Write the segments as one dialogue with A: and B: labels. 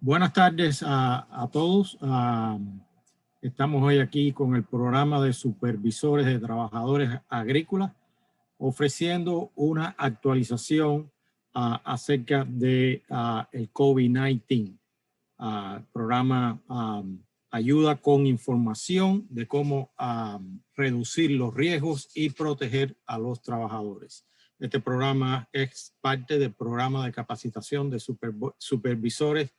A: Buenas tardes a todos. Estamos hoy aquí con el programa de supervisores de trabajadores agrícolas, ofreciendo una actualización acerca de el COVID-19. Programa ayuda con información de cómo reducir los riesgos y proteger a los trabajadores. Este programa es parte del programa de capacitación de supervisores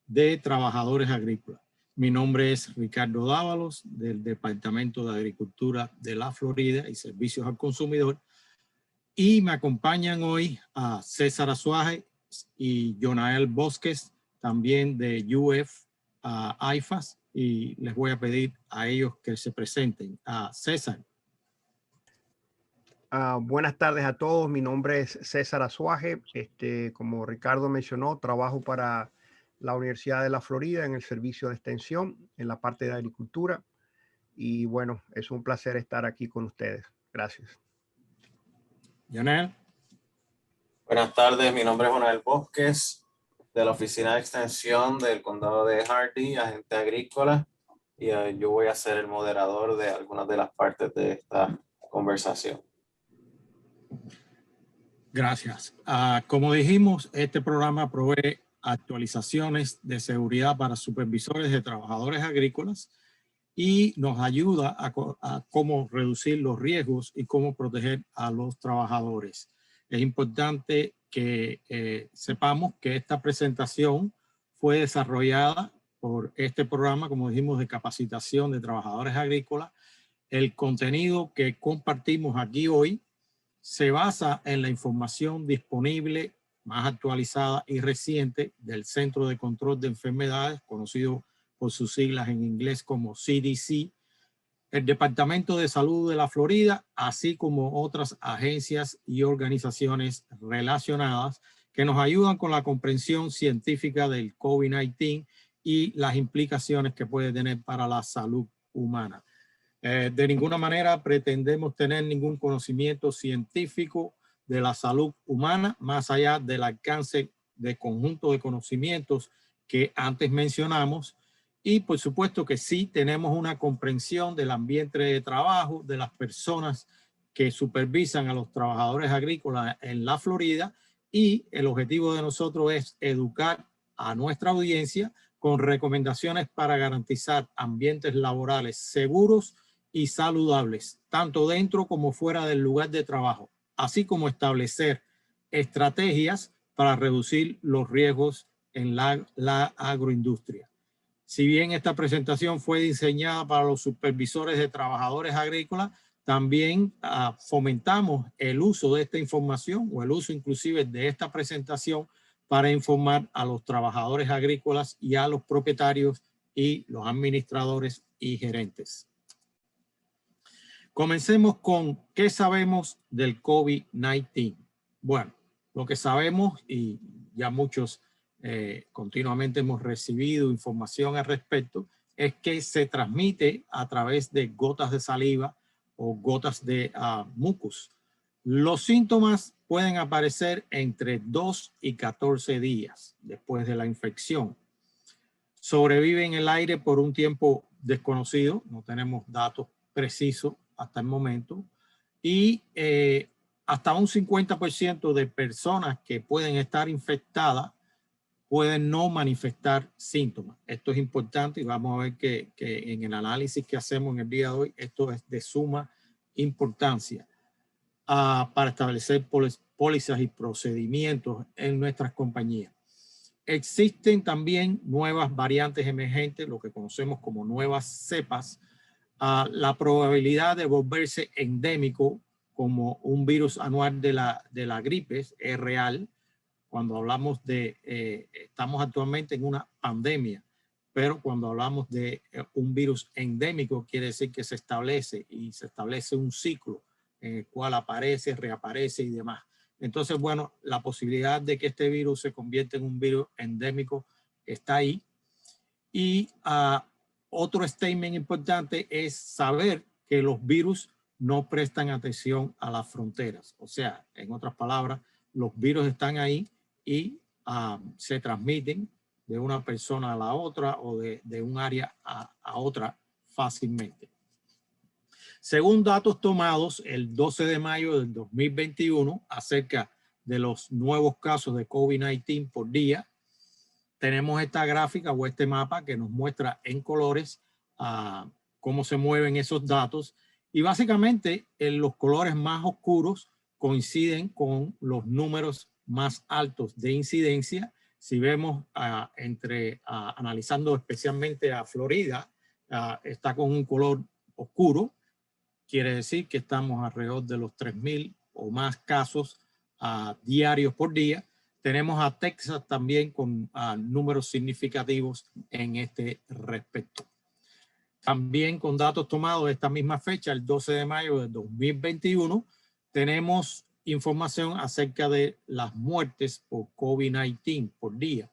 A: de trabajadores agrícolas. Mi nombre es Ricardo Dávalos, del Departamento de Agricultura de la Florida y Servicios al Consumidor, y me acompañan hoy a César Azuaje y Jonael Bosques, también de UF IFAS, y les voy a pedir a ellos que se presenten. César.
B: Buenas tardes a todos. Mi nombre es César Azuaje. Como Ricardo mencionó, trabajo para la Universidad de la Florida en el servicio de extensión, en la parte de agricultura. Y bueno, es un placer estar aquí con ustedes. Gracias.
A: Jonael.
C: Buenas tardes, mi nombre es Jonael Bosques, de la Oficina de Extensión del Condado de Hardee, agente agrícola, y yo voy a ser el moderador de algunas de las partes de esta conversación.
A: Gracias. Como dijimos, este programa provee actualizaciones de seguridad para supervisores de trabajadores agrícolas y nos ayuda a cómo reducir los riesgos y cómo proteger a los trabajadores. Es importante que sepamos que esta presentación fue desarrollada por este programa, como dijimos, de capacitación de trabajadores agrícolas. El contenido que compartimos aquí hoy se basa en la información disponible más actualizada y reciente del Centro de Control de Enfermedades, conocido por sus siglas en inglés como CDC, el Departamento de Salud de la Florida, así como otras agencias y organizaciones relacionadas que nos ayudan con la comprensión científica del COVID-19 y las implicaciones que puede tener para la salud humana. De ninguna manera pretendemos tener ningún conocimiento científico de la salud humana, más allá del alcance de conjunto de conocimientos que antes mencionamos. Y por supuesto que sí tenemos una comprensión del ambiente de trabajo, de las personas que supervisan a los trabajadores agrícolas en la Florida, y el objetivo de nosotros es educar a nuestra audiencia con recomendaciones para garantizar ambientes laborales seguros y saludables, tanto dentro como fuera del lugar de trabajo, así como establecer estrategias para reducir los riesgos en la agroindustria. Si bien esta presentación fue diseñada para los supervisores de trabajadores agrícolas, también fomentamos el uso de esta información o el uso inclusive de esta presentación para informar a los trabajadores agrícolas y a los propietarios y los administradores y gerentes. Comencemos con ¿qué sabemos del COVID-19? Bueno, lo que sabemos, y ya muchos continuamente hemos recibido información al respecto, es que se transmite a través de gotas de saliva o gotas de mucus. Los síntomas pueden aparecer entre 2 y 14 días después de la infección. Sobrevive en el aire por un tiempo desconocido, no tenemos datos precisos hasta el momento, y hasta un 50% de personas que pueden estar infectadas pueden no manifestar síntomas. Esto es importante y vamos a ver que en el análisis que hacemos en el día de hoy, esto es de suma importancia para establecer pólizas y procedimientos en nuestras compañías. Existen también nuevas variantes emergentes, lo que conocemos como nuevas cepas. La probabilidad de volverse endémico como un virus anual de la gripe es real. Cuando hablamos de, estamos actualmente en una pandemia, pero cuando hablamos de un virus endémico quiere decir que se establece un ciclo en el cual aparece, reaparece y demás. Entonces, bueno, la posibilidad de que este virus se convierta en un virus endémico está ahí. Y otro statement importante es saber que los virus no prestan atención a las fronteras. O sea, en otras palabras, los virus están ahí y se transmiten de una persona a la otra o de un área a otra fácilmente. Según datos tomados el 12 de mayo del 2021 acerca de los nuevos casos de COVID-19 por día, tenemos esta gráfica o este mapa que nos muestra en colores cómo se mueven esos datos. Y básicamente los colores más oscuros coinciden con los números más altos de incidencia. Si vemos analizando especialmente a Florida, está con un color oscuro. Quiere decir que estamos alrededor de los 3,000 o más casos diarios por día. Tenemos a Texas también con números significativos en este respecto. También con datos tomados de esta misma fecha, el 12 de mayo de 2021, tenemos información acerca de las muertes por COVID-19 por día.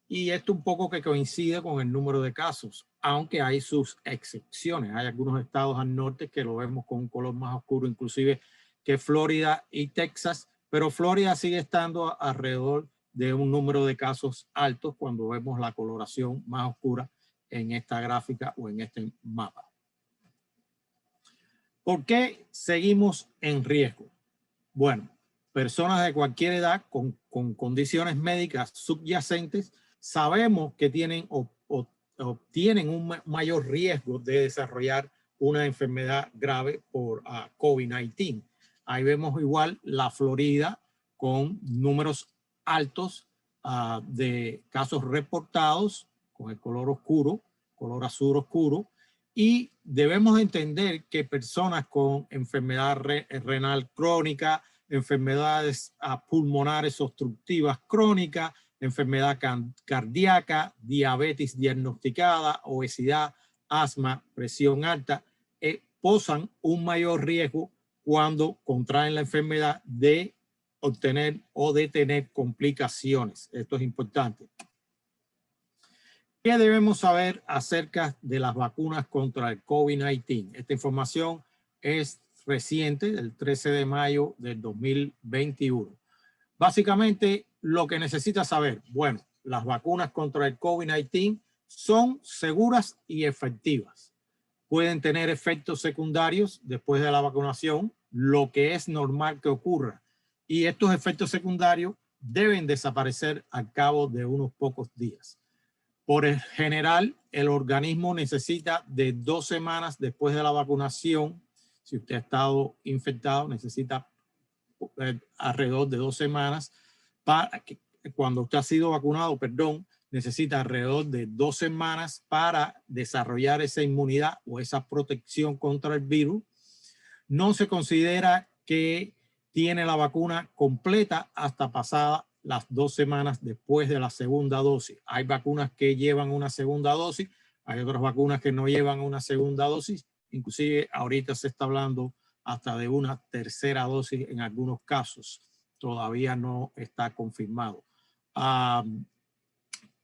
A: Y esto un poco que coincide con el número de casos, aunque hay sus excepciones. Hay algunos estados al norte que lo vemos con un color más oscuro, inclusive que Florida y Texas, pero Florida sigue estando alrededor de un número de casos altos cuando vemos la coloración más oscura en esta gráfica o en este mapa. ¿Por qué seguimos en riesgo? Bueno, personas de cualquier edad con condiciones médicas subyacentes sabemos que tienen o tienen un mayor riesgo de desarrollar una enfermedad grave por COVID-19. Ahí vemos igual la Florida con números altos de casos reportados con el color oscuro, color azul oscuro, y debemos entender que personas con enfermedad renal crónica, enfermedades pulmonares obstructivas crónicas, enfermedad cardíaca, diabetes diagnosticada, obesidad, asma, presión alta, posan un mayor riesgo cuando contraen la enfermedad de obtener o de tener complicaciones. Esto es importante. ¿Qué debemos saber acerca de las vacunas contra el COVID-19? Esta información es reciente, del 13 de mayo del 2021. Básicamente, lo que necesita saber, bueno, las vacunas contra el COVID-19 son seguras y efectivas. Pueden tener efectos secundarios después de la vacunación, lo que es normal que ocurra. Y estos efectos secundarios deben desaparecer al cabo de unos pocos días. Por el general, el organismo necesita de 2 semanas después de la vacunación. Si usted ha estado infectado, necesita alrededor de 2 semanas. Cuando usted ha sido vacunado, necesita alrededor de 2 semanas para desarrollar esa inmunidad o esa protección contra el virus. No se considera que tiene la vacuna completa hasta pasada las 2 semanas después de la segunda dosis. Hay vacunas que llevan una segunda dosis, hay otras vacunas que no llevan una segunda dosis. Inclusive ahorita se está hablando hasta de una tercera dosis en algunos casos. Todavía no está confirmado.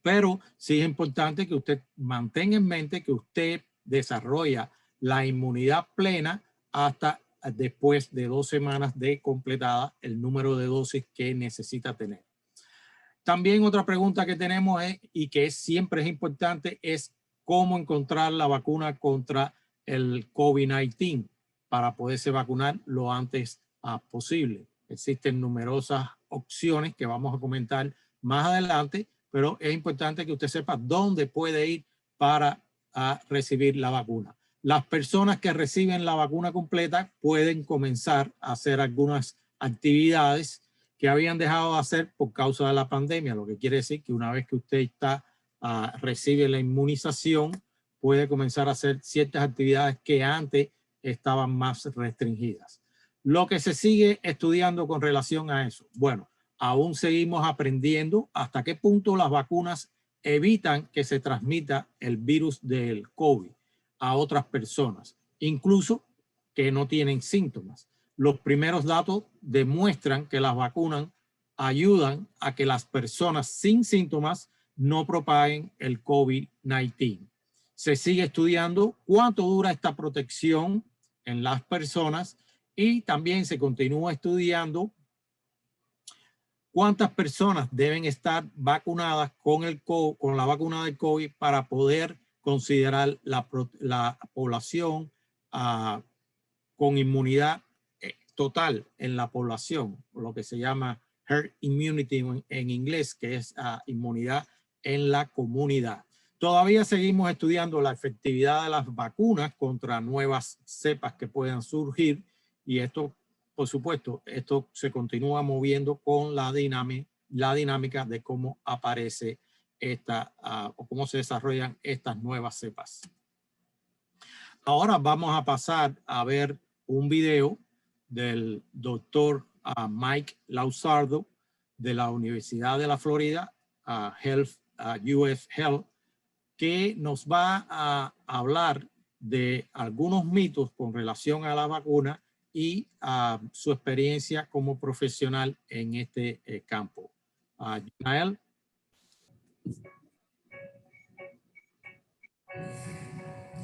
A: Pero sí es importante que usted mantenga en mente que usted desarrolla la inmunidad plena hasta después de 2 semanas de completada el número de dosis que necesita tener. También otra pregunta que tenemos y que siempre es importante es cómo encontrar la vacuna contra el COVID-19 para poderse vacunar lo antes posible. Existen numerosas opciones que vamos a comentar más adelante, pero es importante que usted sepa dónde puede ir para recibir la vacuna. Las personas que reciben la vacuna completa pueden comenzar a hacer algunas actividades que habían dejado de hacer por causa de la pandemia, lo que quiere decir que una vez que usted recibe la inmunización, puede comenzar a hacer ciertas actividades que antes estaban más restringidas. Lo que se sigue estudiando con relación a eso, bueno, aún seguimos aprendiendo hasta qué punto las vacunas evitan que se transmita el virus del COVID a otras personas, incluso que no tienen síntomas. Los primeros datos demuestran que las vacunas ayudan a que las personas sin síntomas no propaguen el COVID-19. Se sigue estudiando cuánto dura esta protección en las personas y también se continúa estudiando ¿Cuántas personas deben estar vacunadas con la vacuna del COVID para poder considerar la población con inmunidad total en la población, lo que se llama herd immunity en inglés, que es inmunidad en la comunidad? Todavía seguimos estudiando la efectividad de las vacunas contra nuevas cepas que puedan surgir, y esto, por supuesto, esto se continúa moviendo con la dinámica de cómo aparece o cómo se desarrollan estas nuevas cepas. Ahora vamos a pasar a ver un video del doctor Mike Lausardo de la Universidad de la Florida, UF Health, que nos va a hablar de algunos mitos con relación a la vacuna y a su experiencia como profesional en este campo. Nael.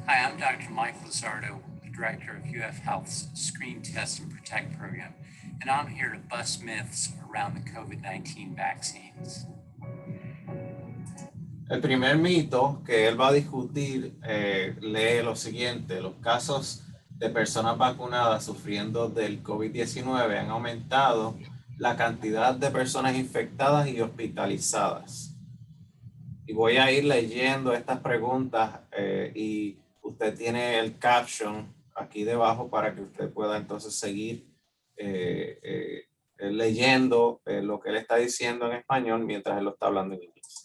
D: Hi, I'm Dr. Mike Lausardo, the director of UF Health's Screen, Test, and Protect program, and I'm here to bust myths around the COVID-19 vaccines.
C: El primer mito que él va a discutir lee lo siguiente: los casos de personas vacunadas sufriendo del COVID-19 han aumentado la cantidad de personas infectadas y hospitalizadas. Y voy a ir leyendo estas preguntas y usted tiene el caption aquí debajo para que usted pueda entonces seguir leyendo lo que él está diciendo en español mientras él lo está hablando en inglés.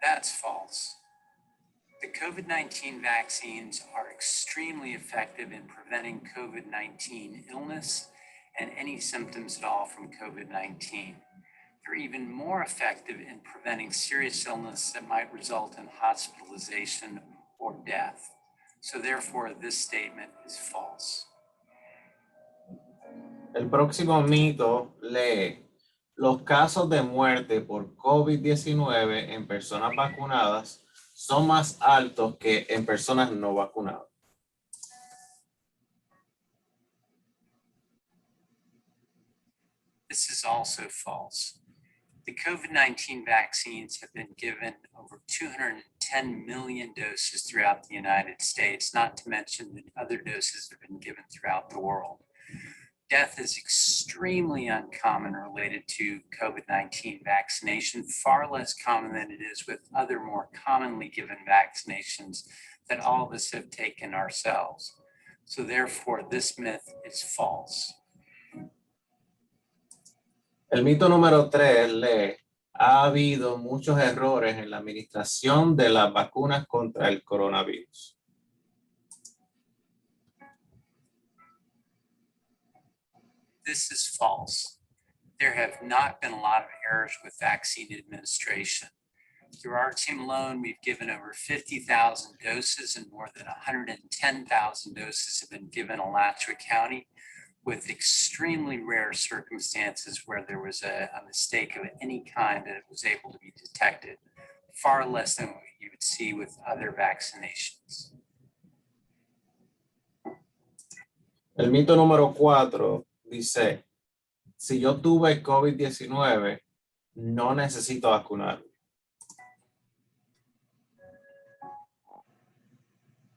D: That's false. The COVID-19 vaccines are extremely effective in preventing COVID-19 illness and any symptoms at all from COVID-19. They're even more effective in preventing serious illness that might result in hospitalization or death. So therefore, this statement is false.
C: El próximo mito lee: los casos de muerte por COVID-19 en personas vacunadas son más altos que en personas no vacunadas.
D: This is also false. The COVID-19 vaccines have been given over 210 million doses throughout the United States, not to mention that other doses have been given throughout the world. Death is extremely uncommon related to COVID-19 vaccination, far less common than it is with other more commonly given vaccinations that all of us have taken ourselves. So therefore, this myth is false.
C: El mito número 3 lee: ha habido muchos errores en la administración de las vacunas contra el coronavirus.
D: This is false. There have not been a lot of errors with vaccine administration. Through our team alone, we've given over 50,000 doses, and more than 110,000 doses have been given in Alachua County, with extremely rare circumstances where there was a mistake of any kind that was able to be detected, far less than what you would see with other vaccinations.
C: El mito número 4 dice: si yo tuve COVID-19, no necesito vacunarme.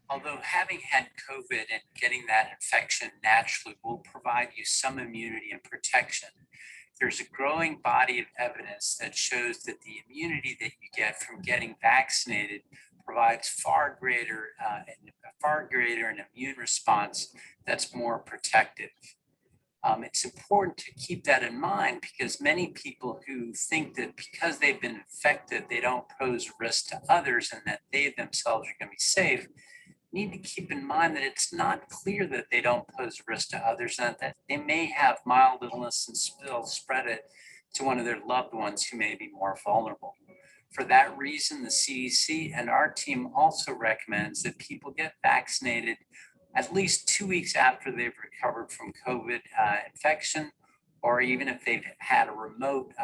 D: Although having had COVID and getting that infection naturally will provide you some immunity and protection, there's a growing body of evidence that shows that the immunity that you get from getting vaccinated provides far greater an immune response that's more protective. It's important to keep that in mind because many people who think that because they've been infected, they don't pose risk to others and that they themselves are going to be safe, need to keep in mind that it's not clear that they don't pose risk to others and that they may have mild illness and still spread it to one of their loved ones who may be more vulnerable. For that reason, the CDC and our team also recommends that people get vaccinated at least 2 weeks after they've recovered from COVID infection, or even if they've had a remote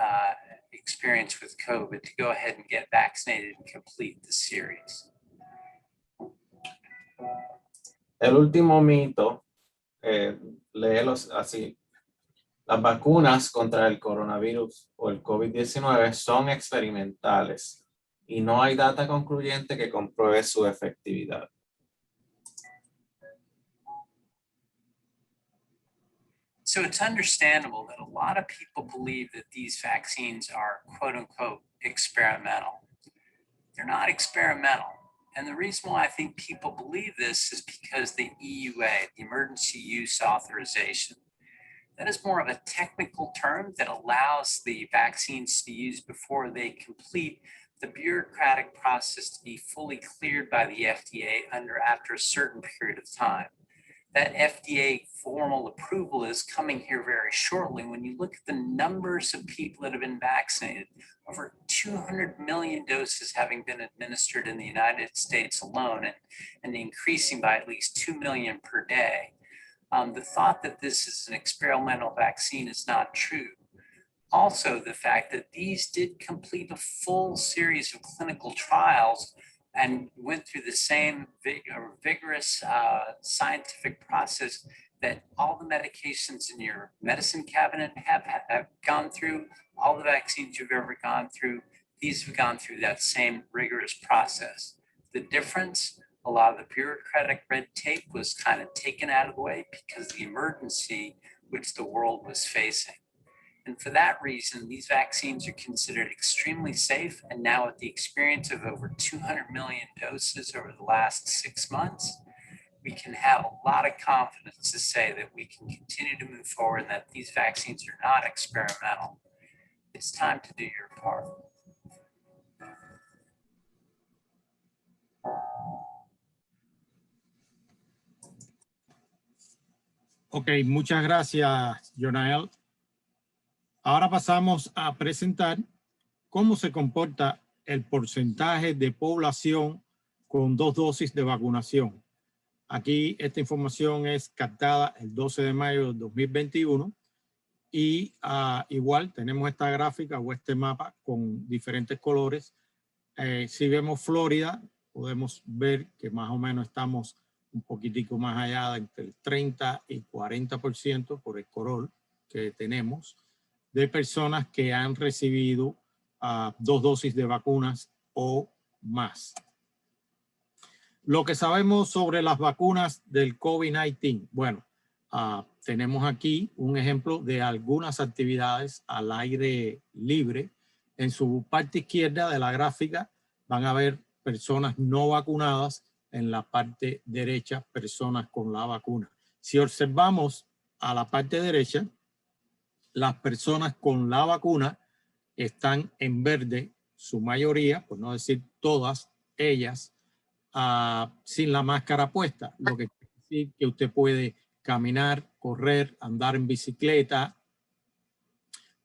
D: experience with COVID, to go ahead and get vaccinated and complete the series.
C: El último mito, léelos así. Las vacunas contra el coronavirus o el COVID-19 son experimentales y no hay data concluyente que compruebe su efectividad.
D: So it's understandable that a lot of people believe that these vaccines are quote unquote experimental. They're not experimental. And the reason why I think people believe this is because the EUA, the Emergency Use Authorization, that is more of a technical term that allows the vaccines to be used before they complete the bureaucratic process to be fully cleared by the FDA after a certain period of time. That FDA formal approval is coming here very shortly. When you look at the numbers of people that have been vaccinated, over 200 million doses having been administered in the United States alone, and increasing by at least 2 million per day. The thought that this is an experimental vaccine is not true. Also, the fact that these did complete a full series of clinical trials and went through the same vigorous scientific process that all the medications in your medicine cabinet have gone through, all the vaccines you've ever gone through, these have gone through that same rigorous process. The difference, a lot of the bureaucratic red tape was kind of taken out of the way because of the emergency which the world was facing. And for that reason, these vaccines are considered extremely safe. And now with the experience of over 200 million doses over the last 6 months, we can have a lot of confidence to say that we can continue to move forward and that these vaccines are not experimental. It's time to do your part.
A: Ok, muchas gracias, Jonael. Ahora pasamos a presentar cómo se comporta el porcentaje de población con 2 dosis de vacunación. Aquí esta información es captada el 12 de mayo del 2021 y igual tenemos esta gráfica o este mapa con diferentes colores. Si vemos Florida, podemos ver que más o menos estamos un poquitico más allá, entre el 30 y 40% por el color que tenemos, de personas que han recibido 2 dosis de vacunas o más. Lo que sabemos sobre las vacunas del COVID-19, bueno, tenemos aquí un ejemplo de algunas actividades al aire libre. En su parte izquierda de la gráfica van a ver personas no vacunadas, en la parte derecha personas con la vacuna. Si observamos a la parte derecha, las personas con la vacuna están en verde, su mayoría, por no decir todas ellas, sin la máscara puesta, lo que quiere decir que usted puede caminar, correr, andar en bicicleta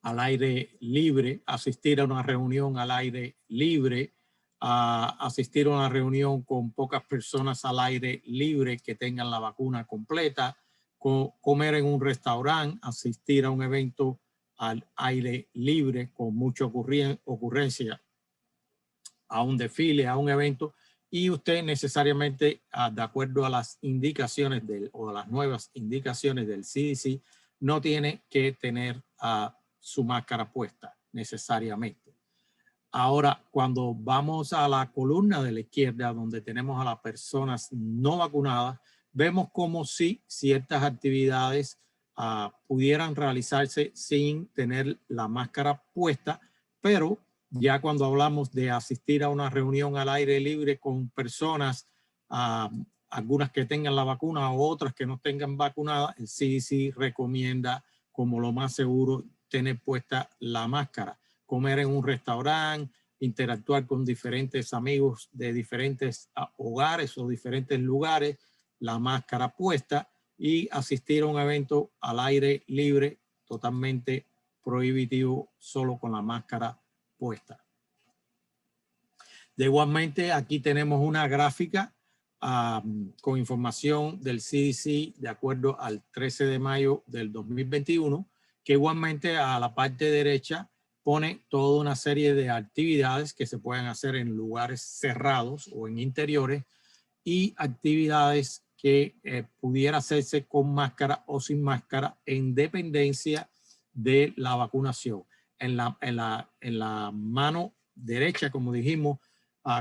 A: al aire libre, asistir a una reunión al aire libre, asistir a una reunión con pocas personas al aire libre que tengan la vacuna completa, comer en un restaurante, asistir a un evento al aire libre con mucha ocurrencia, a un desfile, a un evento, y usted necesariamente, de acuerdo a las indicaciones o a las nuevas indicaciones del CDC, no tiene que tener su máscara puesta necesariamente. Ahora, cuando vamos a la columna de la izquierda, donde tenemos a las personas no vacunadas, vemos como si ciertas actividades pudieran realizarse sin tener la máscara puesta, pero ya cuando hablamos de asistir a una reunión al aire libre con personas, algunas que tengan la vacuna o otras que no tengan vacunada, el CDC recomienda como lo más seguro tener puesta la máscara. Comer en un restaurante, interactuar con diferentes amigos de diferentes hogares o diferentes lugares, la máscara puesta, y asistir a un evento al aire libre totalmente prohibitivo solo con la máscara puesta. De igualmente, aquí tenemos una gráfica con información del CDC de acuerdo al 13 de mayo del 2021, que igualmente a la parte derecha pone toda una serie de actividades que se pueden hacer en lugares cerrados o en interiores y actividades que pudiera hacerse con máscara o sin máscara en dependencia de la vacunación. En la mano derecha, como dijimos,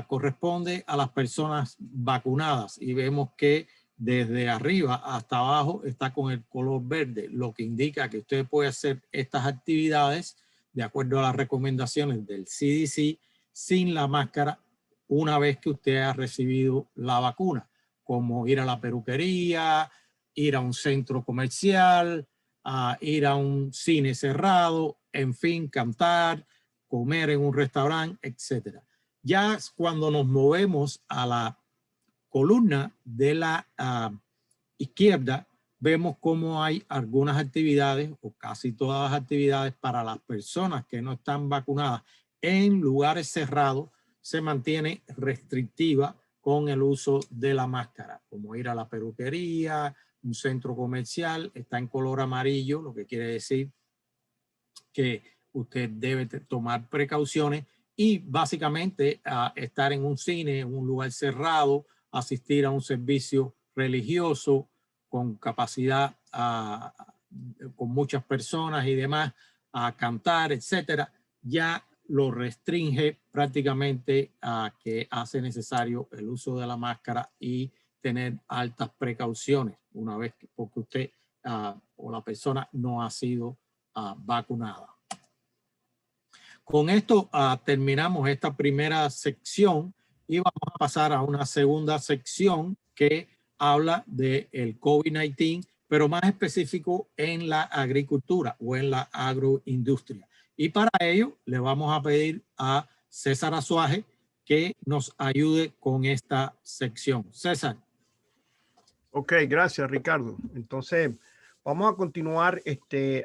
A: corresponde a las personas vacunadas y vemos que desde arriba hasta abajo está con el color verde, lo que indica que usted puede hacer estas actividades de acuerdo a las recomendaciones del CDC sin la máscara una vez que usted ha recibido la vacuna, como ir a la peluquería, ir a un centro comercial, ir a un cine cerrado, en fin, cantar, comer en un restaurante, etc. Ya cuando nos movemos a la columna de la izquierda, vemos cómo hay algunas actividades o casi todas las actividades para las personas que no están vacunadas en lugares cerrados se mantiene restrictiva con el uso de la máscara, como ir a la peluquería, un centro comercial, está en color amarillo, lo que quiere decir que usted debe tomar precauciones y básicamente estar en un cine, en un lugar cerrado, asistir a un servicio religioso con capacidad, con muchas personas y demás, a cantar, etcétera, ya lo restringe prácticamente a que hace necesario el uso de la máscara y tener altas precauciones una vez que porque usted o la persona no ha sido vacunada. Con esto terminamos esta primera sección y vamos a pasar a una segunda sección que habla del COVID-19, pero más específico en la agricultura o en la agroindustria. Y para ello le vamos a pedir a César Azuaje que nos ayude con esta sección. César.
B: Ok, gracias Ricardo. Entonces vamos a continuar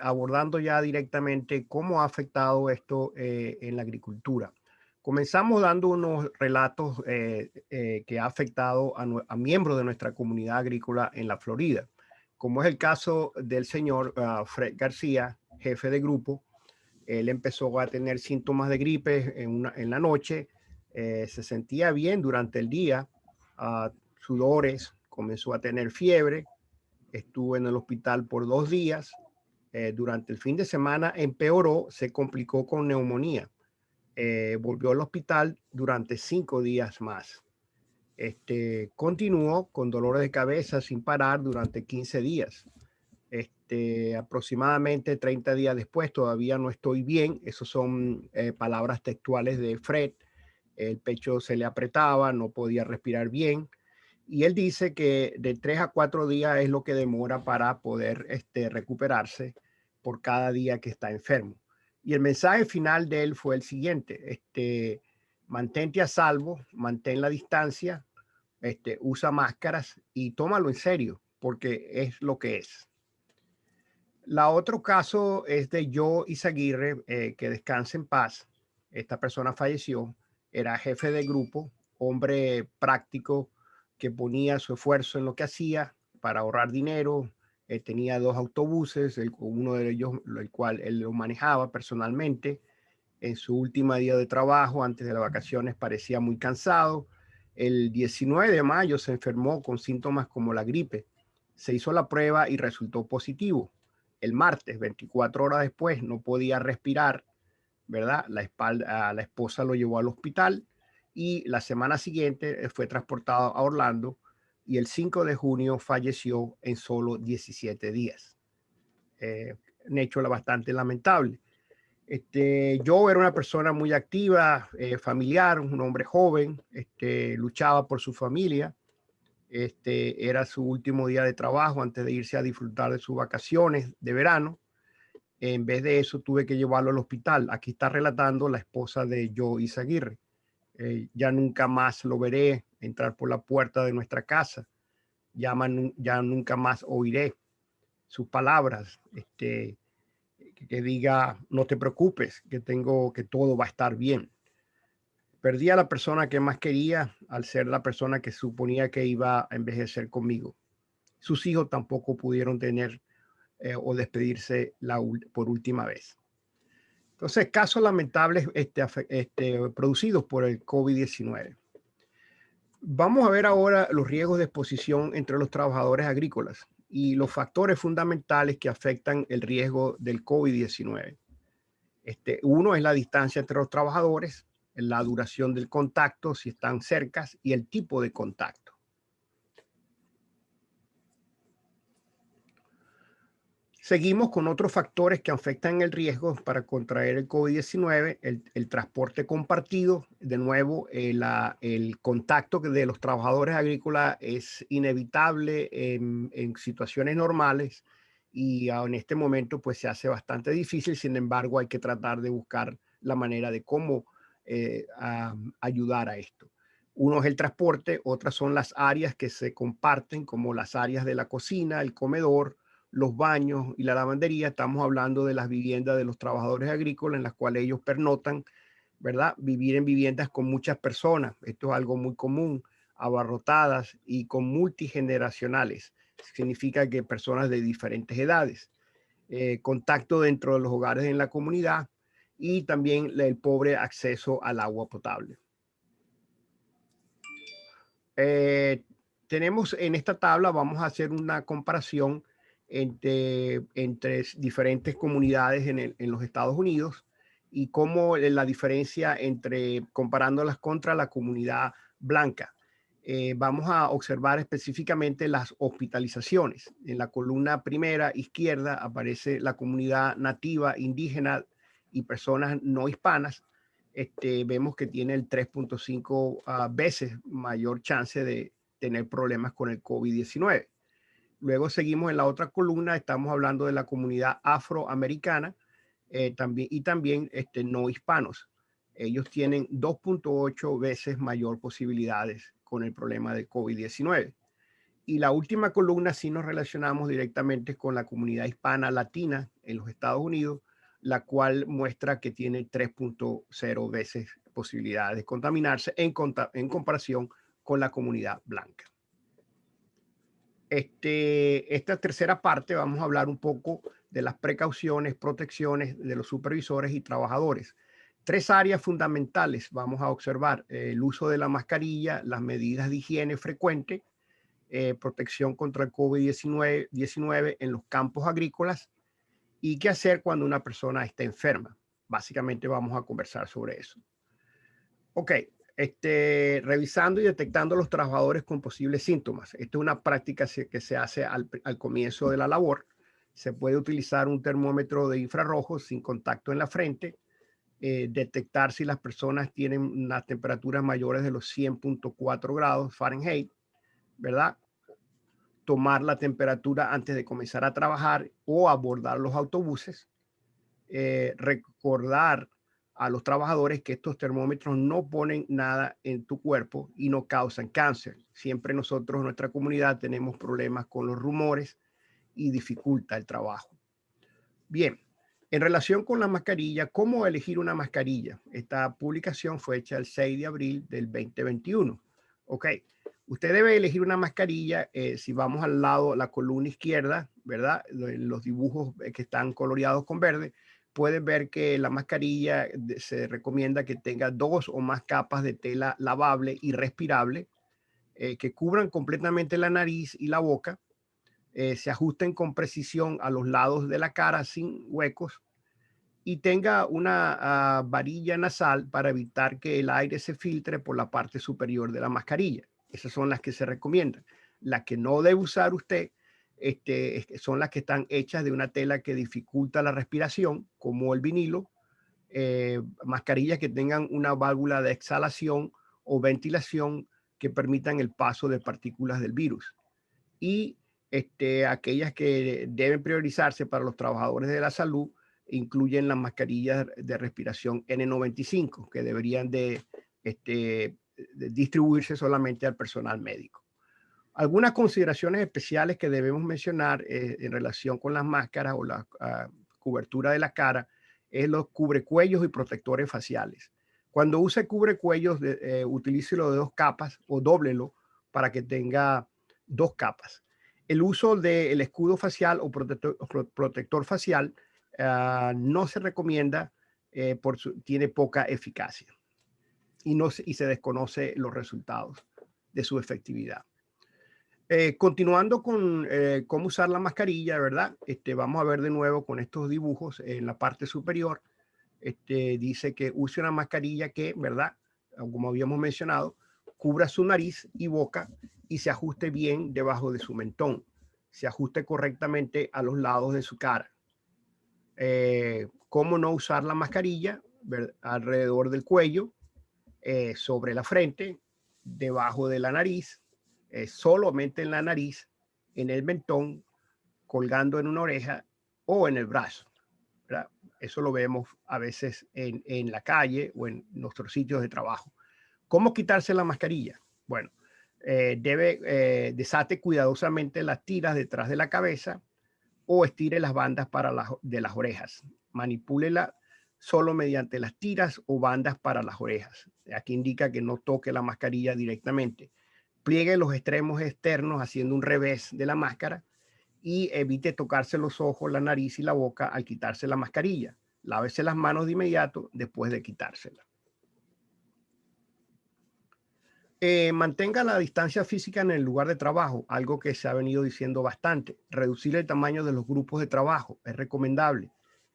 B: abordando ya directamente cómo ha afectado esto en la agricultura. Comenzamos dando unos relatos que ha afectado a miembros de nuestra comunidad agrícola en la Florida, como es el caso del señor Fred García, jefe de grupo. Él empezó a tener síntomas de gripe en la noche, se sentía bien durante el día, sudores, comenzó a tener fiebre, estuvo en el hospital por 2 días. Durante el fin de semana empeoró, se complicó con neumonía. Volvió al hospital durante 5 días más. Continuó con dolores de cabeza sin parar durante 15 días. Aproximadamente 30 días después, todavía no estoy bien. Esas son palabras textuales de Fred. El pecho se le apretaba, no podía respirar bien. Y él dice que de 3 a 4 días es lo que demora para poder recuperarse por cada día que está enfermo. Y el mensaje final de él fue el siguiente: mantente a salvo, mantén la distancia, usa máscaras y tómalo en serio, porque es lo que es. La otro caso es de Joe Izaguirre, que descanse en paz. Esta persona falleció, era jefe de grupo, hombre práctico que ponía su esfuerzo en lo que hacía para ahorrar dinero. Tenía 2 autobuses, uno de ellos, el cual él lo manejaba personalmente. En su último día de trabajo, antes de las vacaciones, parecía muy cansado. El 19 de mayo se enfermó con síntomas como la gripe. Se hizo la prueba y resultó positivo. El martes, 24 horas después, no podía respirar, ¿verdad? La esposa lo llevó al hospital y la semana siguiente fue transportado a Orlando y el 5 de junio falleció en solo 17 días. Un hecho bastante lamentable. Joe era una persona muy activa, familiar, un hombre joven, luchaba por su familia. Era su último día de trabajo antes de irse a disfrutar de sus vacaciones de verano. En vez de eso, tuve que llevarlo al hospital. Aquí está relatando la esposa de Joe Izaguirre. Ya nunca más lo veré entrar por la puerta de nuestra casa. Ya nunca más oiré sus palabras. Que diga, no te preocupes, que todo va a estar bien. Perdí a la persona que más quería al ser la persona que suponía que iba a envejecer conmigo. Sus hijos tampoco pudieron tener o despedirse por última vez. Entonces, casos lamentables producidos por el COVID-19. Vamos a ver ahora los riesgos de exposición entre los trabajadores agrícolas y los factores fundamentales que afectan el riesgo del COVID-19. Uno es la distancia entre los trabajadores, la duración del contacto, si están cercas, y el tipo de contacto. Seguimos con otros factores que afectan el riesgo para contraer el COVID-19, el transporte compartido. De nuevo, el contacto de los trabajadores agrícolas es inevitable en situaciones normales y en este momento pues se hace bastante difícil. Sin embargo, hay que tratar de buscar la manera de cómo ayudar a esto. Uno es el transporte, otras son las áreas que se comparten, como las áreas de la cocina, el comedor, los baños y la lavandería. Estamos hablando de las viviendas de los trabajadores agrícolas en las cuales ellos pernotan, ¿verdad? Vivir en viviendas con muchas personas. Esto es algo muy común, abarrotadas y con multigeneracionales. Significa que personas de diferentes edades. Contacto dentro de los hogares en la comunidad y también el pobre acceso al agua potable. Tenemos en esta tabla, vamos a hacer una comparación entre diferentes comunidades en los Estados Unidos y cómo la diferencia comparándolas contra la comunidad blanca. Vamos a observar específicamente las hospitalizaciones. En la columna primera izquierda aparece la comunidad nativa, indígena y personas no hispanas. Vemos que tiene el 3.5 veces mayor chance de tener problemas con el COVID-19. Luego seguimos en la otra columna, estamos hablando de la comunidad afroamericana también no hispanos. Ellos tienen 2.8 veces mayor posibilidades con el problema del COVID-19. Y la última columna sí nos relacionamos directamente con la comunidad hispana latina en los Estados Unidos, la cual muestra que tiene 3.0 veces posibilidades de contaminarse en comparación con la comunidad blanca. Esta tercera parte vamos a hablar un poco de las precauciones, protecciones de los supervisores y trabajadores. Tres áreas fundamentales vamos a observar: el uso de la mascarilla, las medidas de higiene frecuente, protección contra el COVID-19 en los campos agrícolas y qué hacer cuando una persona está enferma. Básicamente vamos a conversar sobre eso. Ok, revisando y detectando los trabajadores con posibles síntomas. Esta es una práctica que se hace al comienzo de la labor. Se puede utilizar un termómetro de infrarrojos sin contacto en la frente, detectar si las personas tienen unas temperaturas mayores de los 100.4 grados Fahrenheit, ¿verdad? Tomar la temperatura antes de comenzar a trabajar o abordar los autobuses. Recordar a los trabajadores que estos termómetros no ponen nada en tu cuerpo y no causan cáncer. Siempre nosotros en nuestra comunidad tenemos problemas con los rumores y dificulta el trabajo. Bien, en relación con la mascarilla, ¿cómo elegir una mascarilla? Esta publicación fue hecha el 6 de abril del 2021. Ok, usted debe elegir una mascarilla. Si vamos al lado, la columna izquierda, ¿verdad? Los dibujos que están coloreados con verde, pueden ver que la mascarilla se recomienda que tenga 2 o más capas de tela lavable y respirable que cubran completamente la nariz y la boca, se ajusten con precisión a los lados de la cara sin huecos y tenga una varilla nasal para evitar que el aire se filtre por la parte superior de la mascarilla. Esas son las que se recomiendan. Las que no debe usar usted son las que están hechas de una tela que dificulta la respiración, como el vinilo, mascarillas que tengan una válvula de exhalación o ventilación que permitan el paso de partículas del virus. Y aquellas que deben priorizarse para los trabajadores de la salud incluyen las mascarillas de respiración N95, que deberían de distribuirse solamente al personal médico. Algunas consideraciones especiales que debemos mencionar en relación con las máscaras o la cobertura de la cara es los cubrecuellos y protectores faciales. Cuando use cubrecuellos, utilícelo de 2 capas o dóblelo para que tenga 2 capas. El uso del escudo facial o protector facial no se recomienda, tiene poca eficacia y se desconoce los resultados. de su efectividad. Continuando con cómo usar la mascarilla, ¿verdad? Vamos a ver de nuevo con estos dibujos en la parte superior. Dice que use una mascarilla que, ¿verdad? Como habíamos mencionado, cubra su nariz y boca y se ajuste bien debajo de su mentón. Se ajuste correctamente a los lados de su cara. ¿Cómo no usar la mascarilla? Alrededor del cuello, sobre la frente, debajo de la nariz, solamente en la nariz, en el mentón, colgando en una oreja o en el brazo, ¿verdad? Eso lo vemos a veces en la calle o en nuestros sitios de trabajo. ¿Cómo quitarse la mascarilla? Bueno, desate cuidadosamente las tiras detrás de la cabeza o estire las bandas de las orejas. Manipúlela solo mediante las tiras o bandas para las orejas. Aquí indica que no toque la mascarilla directamente. Pliegue los extremos externos haciendo un revés de la máscara y evite tocarse los ojos, la nariz y la boca al quitarse la mascarilla. Lávese las manos de inmediato después de quitársela. Mantenga la distancia física en el lugar de trabajo, algo que se ha venido diciendo bastante. Reducir el tamaño de los grupos de trabajo es recomendable.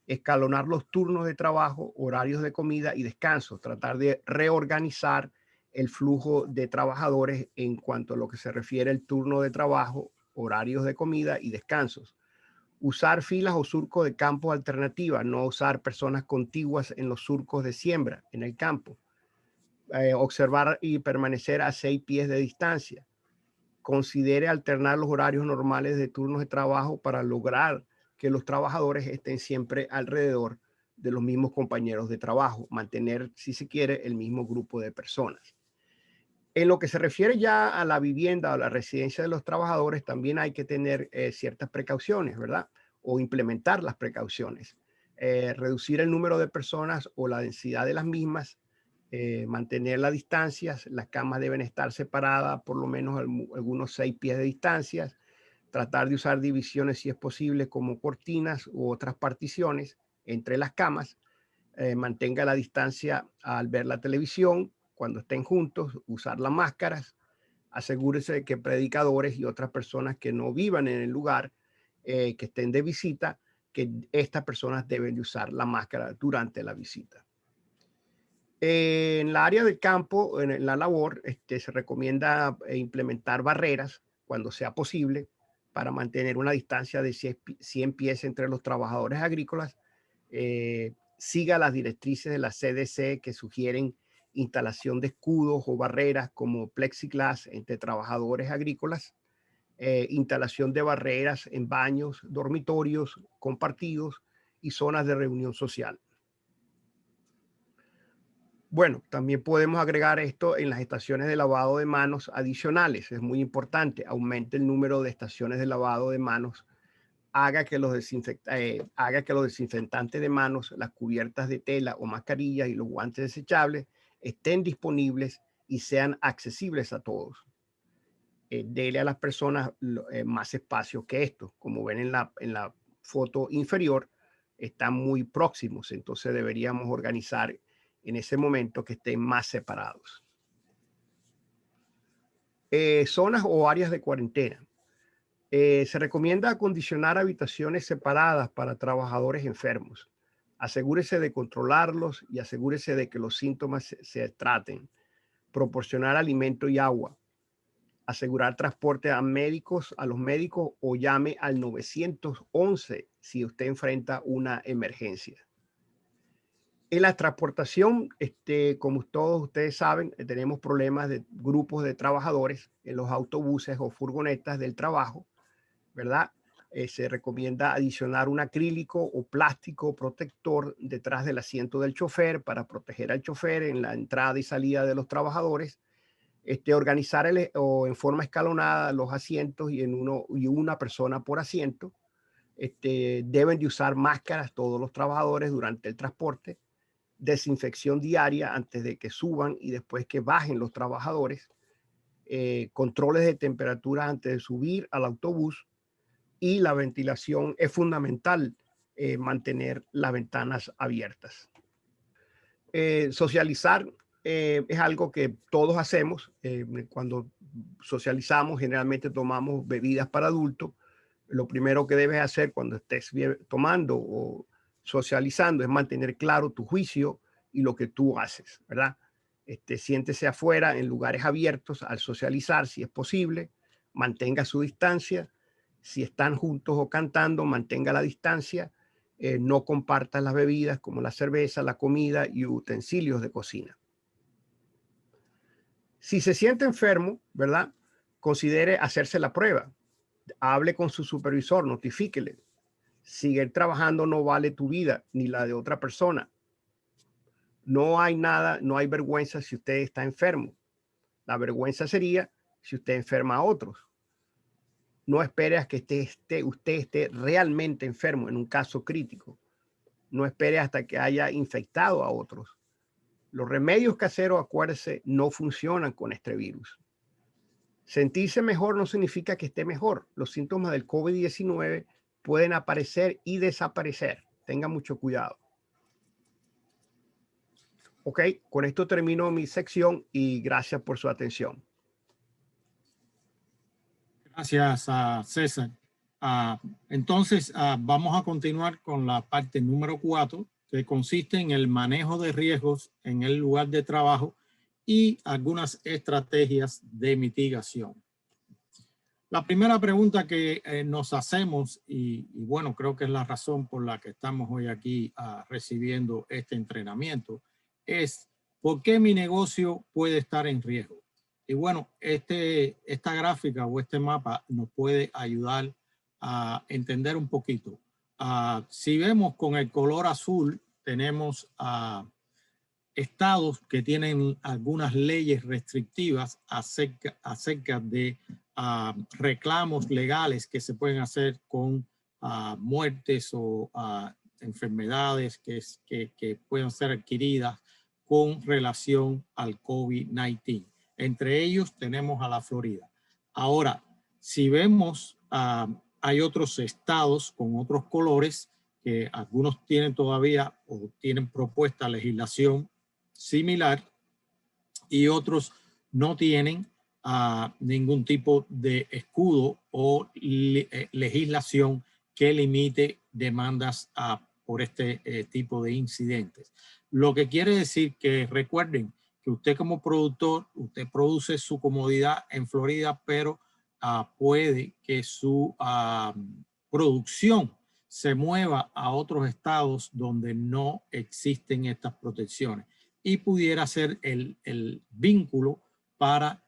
B: Escalonar los turnos de trabajo, horarios de comida y descanso. Tratar de reorganizar el flujo de trabajadores en cuanto a lo que se refiere al turno de trabajo, horarios de comida y descansos. Usar filas o surcos de campo alternativas, no usar personas contiguas en los surcos de siembra en el campo. Observar y permanecer a 6 pies de distancia. Considere alternar los horarios normales de turnos de trabajo para lograr que los trabajadores estén siempre alrededor de los mismos compañeros de trabajo, mantener, si se quiere, el mismo grupo de personas. En lo que se refiere ya a la vivienda o la residencia de los trabajadores, también hay que tener ciertas precauciones, ¿verdad? O implementar las precauciones. Reducir el número de personas o la densidad de las mismas, mantener las distancias, las camas deben estar separadas por lo menos algunos 6 pies de distancia, tratar de usar divisiones si es posible como cortinas u otras particiones entre las camas, mantenga la distancia al ver la televisión, cuando estén juntos, usar las máscaras, asegúrese de que predicadores y otras personas que no vivan en el lugar, que estén de visita, que estas personas deben de usar la máscara durante la visita. En la área del campo, en la labor, se recomienda implementar barreras cuando sea posible para mantener una distancia de 100 pies entre los trabajadores agrícolas. Siga las directrices de la CDC que sugieren instalación de escudos o barreras como plexiglas entre trabajadores agrícolas, instalación de barreras en baños, dormitorios compartidos y zonas de reunión social. Bueno, también podemos agregar esto en las estaciones de lavado de manos adicionales. Es muy importante. Aumente el número de estaciones de lavado de manos. Haga que los desinfectantes de manos, las cubiertas de tela o mascarillas y los guantes desechables estén disponibles y sean accesibles a todos. Dele a las personas más espacio que esto. Como ven en la foto inferior, están muy próximos. Entonces deberíamos organizar en ese momento que estén más separados. Zonas o áreas de cuarentena. Se recomienda acondicionar habitaciones separadas para trabajadores enfermos. Asegúrese de controlarlos y asegúrese de que los síntomas se traten. Proporcionar alimento y agua. Asegurar transporte a los médicos o llame al 911 si usted enfrenta una emergencia. En la transportación, como todos ustedes saben, tenemos problemas de grupos de trabajadores en los autobuses o furgonetas del trabajo, ¿verdad? Se recomienda adicionar un acrílico o plástico protector detrás del asiento del chofer para proteger al chofer en la entrada y salida de los trabajadores. Organizar o en forma escalonada los asientos y una persona por asiento. Deben de usar máscaras todos los trabajadores durante el transporte. Desinfección diaria antes de que suban y después que bajen los trabajadores, controles de temperatura antes de subir al autobús y la ventilación es fundamental, mantener las ventanas abiertas. Socializar es algo que todos hacemos cuando socializamos, generalmente tomamos bebidas para adultos. Lo primero que debes hacer cuando estés tomando o socializando es mantener claro tu juicio y lo que tú haces, ¿verdad? Siéntese afuera en lugares abiertos al socializar, si es posible, mantenga su distancia. Si están juntos o cantando, mantenga la distancia. No compartan las bebidas como la cerveza, la comida y utensilios de cocina. Si se siente enfermo, ¿verdad? Considere hacerse la prueba. Hable con su supervisor, notifíquele. Seguir trabajando no vale tu vida ni la de otra persona. No hay nada, no hay vergüenza si usted está enfermo. La vergüenza sería si usted enferma a otros. No espere a que usted esté realmente enfermo en un caso crítico. No espere hasta que haya infectado a otros. Los remedios caseros, acuérdese, no funcionan con este virus. Sentirse mejor no significa que esté mejor. Los síntomas del COVID-19 pueden aparecer y desaparecer. Tenga mucho cuidado. Ok, con esto termino mi sección y gracias por su atención.
A: Gracias, César. Entonces, vamos a continuar con la parte número 4, que consiste en el manejo de riesgos en el lugar de trabajo y algunas estrategias de mitigación. La primera pregunta que nos hacemos, y bueno, creo que es la razón por la que estamos hoy aquí recibiendo este entrenamiento, es ¿por qué mi negocio puede estar en riesgo? Y bueno, esta gráfica o este mapa nos puede ayudar a entender un poquito. Si vemos con el color azul, tenemos estados que tienen algunas leyes restrictivas acerca de reclamos legales que se pueden hacer con muertes o enfermedades que pueden ser adquiridas con relación al COVID-19. Entre ellos tenemos a la Florida. Ahora, si vemos, hay otros estados con otros colores que algunos tienen todavía o tienen propuesta legislación similar y otros no tienen ningún tipo de escudo o legislación que limite demandas por este tipo de incidentes. Lo que quiere decir que recuerden que usted como productor, usted produce su comodidad en Florida, pero puede que su producción se mueva a otros estados donde no existen estas protecciones y pudiera ser el vínculo para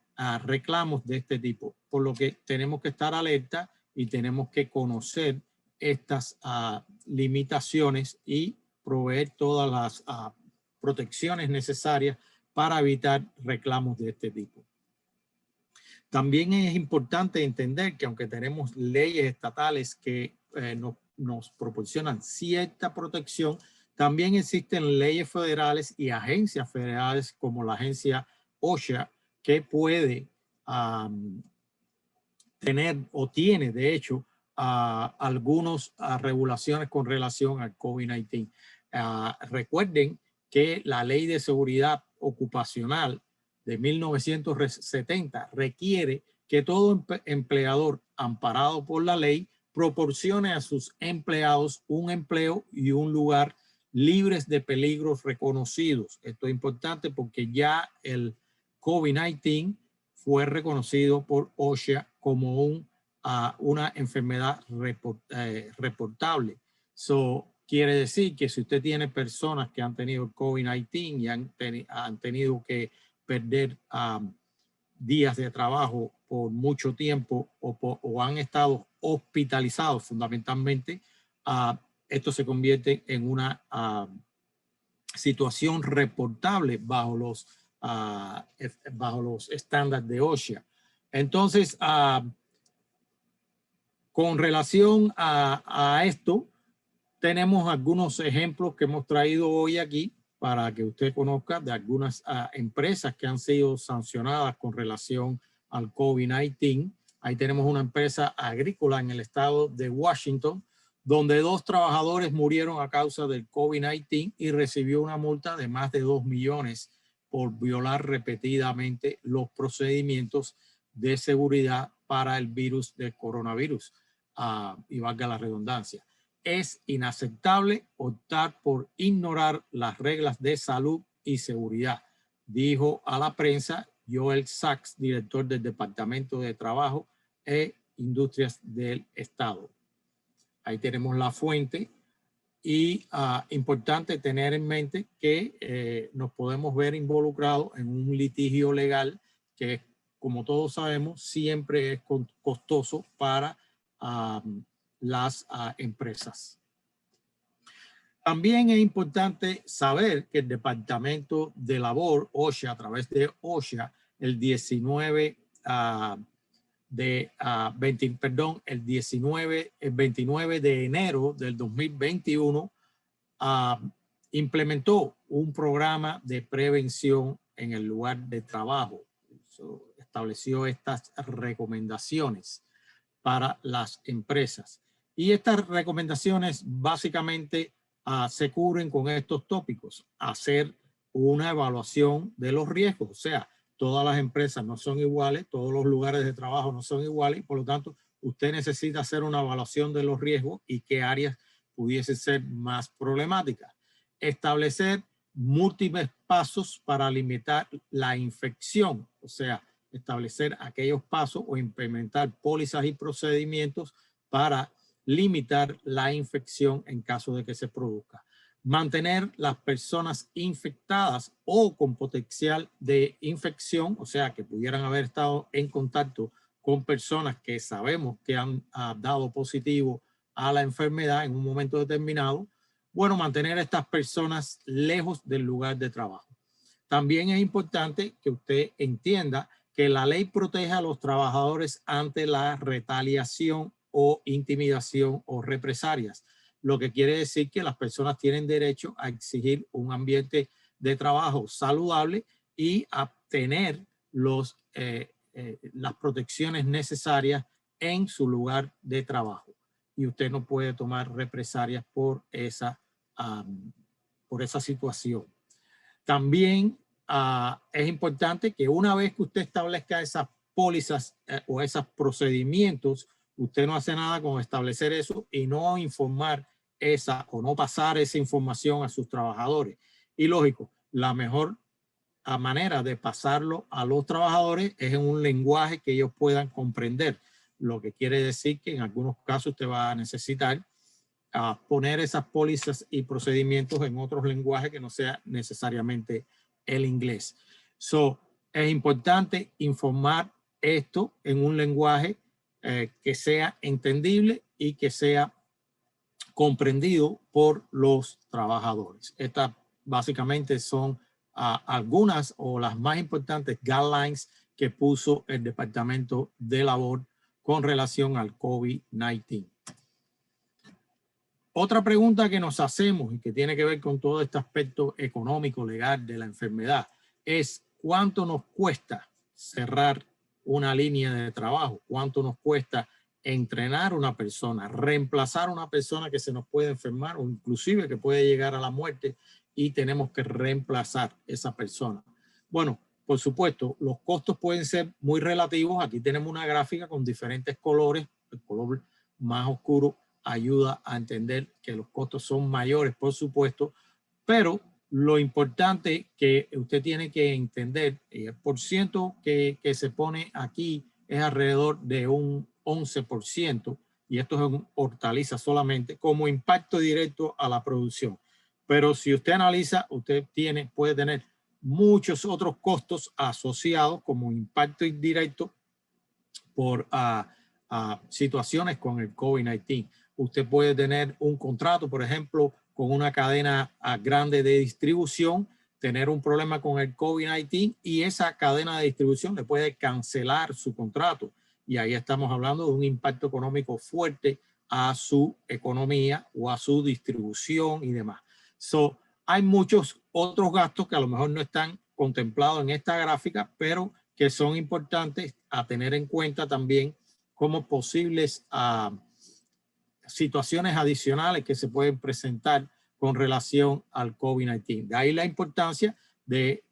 A: reclamos de este tipo. Por lo que tenemos que estar alerta y tenemos que conocer estas limitaciones y proveer todas las protecciones necesarias para evitar reclamos de este tipo. También es importante entender que aunque tenemos leyes estatales que nos proporcionan cierta protección, también existen leyes federales y agencias federales como la agencia OSHA que puede tener o tiene de hecho algunas regulaciones con relación al COVID-19. Recuerden que la Ley de Seguridad Ocupacional de 1970 requiere que todo empleador amparado por la ley proporcione a sus empleados un empleo y un lugar libres de peligros reconocidos. Esto es importante porque ya el COVID-19 fue reconocido por OSHA como una enfermedad reportable. Quiere decir que si usted tiene personas que han tenido el COVID-19 y han tenido que perder días de trabajo por mucho tiempo o han estado hospitalizados fundamentalmente, esto se convierte en una situación reportable bajo los estándares de OSHA. Entonces, con relación a esto, tenemos algunos ejemplos que hemos traído hoy aquí para que usted conozca de algunas empresas que han sido sancionadas con relación al COVID-19. Ahí tenemos una empresa agrícola en el estado de Washington, donde 2 trabajadores murieron a causa del COVID-19 y recibió una multa de más de $2 millones por violar repetidamente los procedimientos de seguridad para el virus del coronavirus. Y valga la redundancia. Es inaceptable optar por ignorar las reglas de salud y seguridad, dijo a la prensa Joel Sachs, director del Departamento de Trabajo e Industrias del Estado. Ahí tenemos la fuente y importante tener en mente que nos podemos ver involucrados en un litigio legal que, como todos sabemos, siempre es costoso para las empresas. También es importante saber que el Departamento de Labor, OSHA, a través de OSHA, el 29 de enero del 2021 implementó un programa de prevención en el lugar de trabajo. Estableció estas recomendaciones para las empresas. Y estas recomendaciones básicamente se cubren con estos tópicos. Hacer una evaluación de los riesgos, o sea, todas las empresas no son iguales, todos los lugares de trabajo no son iguales, y por lo tanto, usted necesita hacer una evaluación de los riesgos y qué áreas pudiesen ser más problemáticas. Establecer múltiples pasos para limitar la infección, o sea, establecer aquellos pasos o implementar pólizas y procedimientos para limitar la infección en caso de que se produzca. Mantener las personas infectadas o con potencial de infección, o sea, que pudieran haber estado en contacto con personas que sabemos que han dado positivo a la enfermedad en un momento determinado. Bueno, mantener a estas personas lejos del lugar de trabajo. También es importante que usted entienda que la ley protege a los trabajadores ante la retaliación o intimidación o represalias, lo que quiere decir que las personas tienen derecho a exigir un ambiente de trabajo saludable y a tener las protecciones necesarias en su lugar de trabajo. Y usted no puede tomar represalias por esa situación. También es importante que una vez que usted establezca esas pólizas o esos procedimientos, usted no hace nada con establecer eso y no informar o no pasar esa información a sus trabajadores. Y lógico, la mejor manera de pasarlo a los trabajadores es en un lenguaje que ellos puedan comprender, lo que quiere decir que en algunos casos usted va a necesitar poner esas pólizas y procedimientos en otros lenguajes que no sea necesariamente el inglés. Es importante informar esto en un lenguaje que sea entendible y que sea comprendido por los trabajadores. Estas básicamente son algunas o las más importantes guidelines que puso el Departamento de Labor con relación al COVID-19. Otra pregunta que nos hacemos y que tiene que ver con todo este aspecto económico, legal de la enfermedad es ¿cuánto nos cuesta cerrar una línea de trabajo? ¿Cuánto nos cuesta entrenar a una persona, reemplazar a una persona que se nos puede enfermar o inclusive que puede llegar a la muerte y tenemos que reemplazar esa persona? Bueno, por supuesto, los costos pueden ser muy relativos. Aquí tenemos una gráfica con diferentes colores. El color más oscuro ayuda a entender que los costos son mayores, por supuesto, pero lo importante que usted tiene que entender, el porciento que se pone aquí es alrededor de un 11%, y esto es en hortalizas solamente, como impacto directo a la producción. Pero si usted analiza, usted puede tener muchos otros costos asociados como impacto indirecto por situaciones con el COVID-19. Usted puede tener un contrato, por ejemplo, con una cadena grande de distribución, tener un problema con el COVID-19 y esa cadena de distribución le puede cancelar su contrato. Y ahí estamos hablando de un impacto económico fuerte a su economía o a su distribución y demás. Hay muchos otros gastos que a lo mejor no están contemplados en esta gráfica, pero que son importantes a tener en cuenta también como posibles situaciones adicionales que se pueden presentar con relación al COVID-19. De ahí la importancia de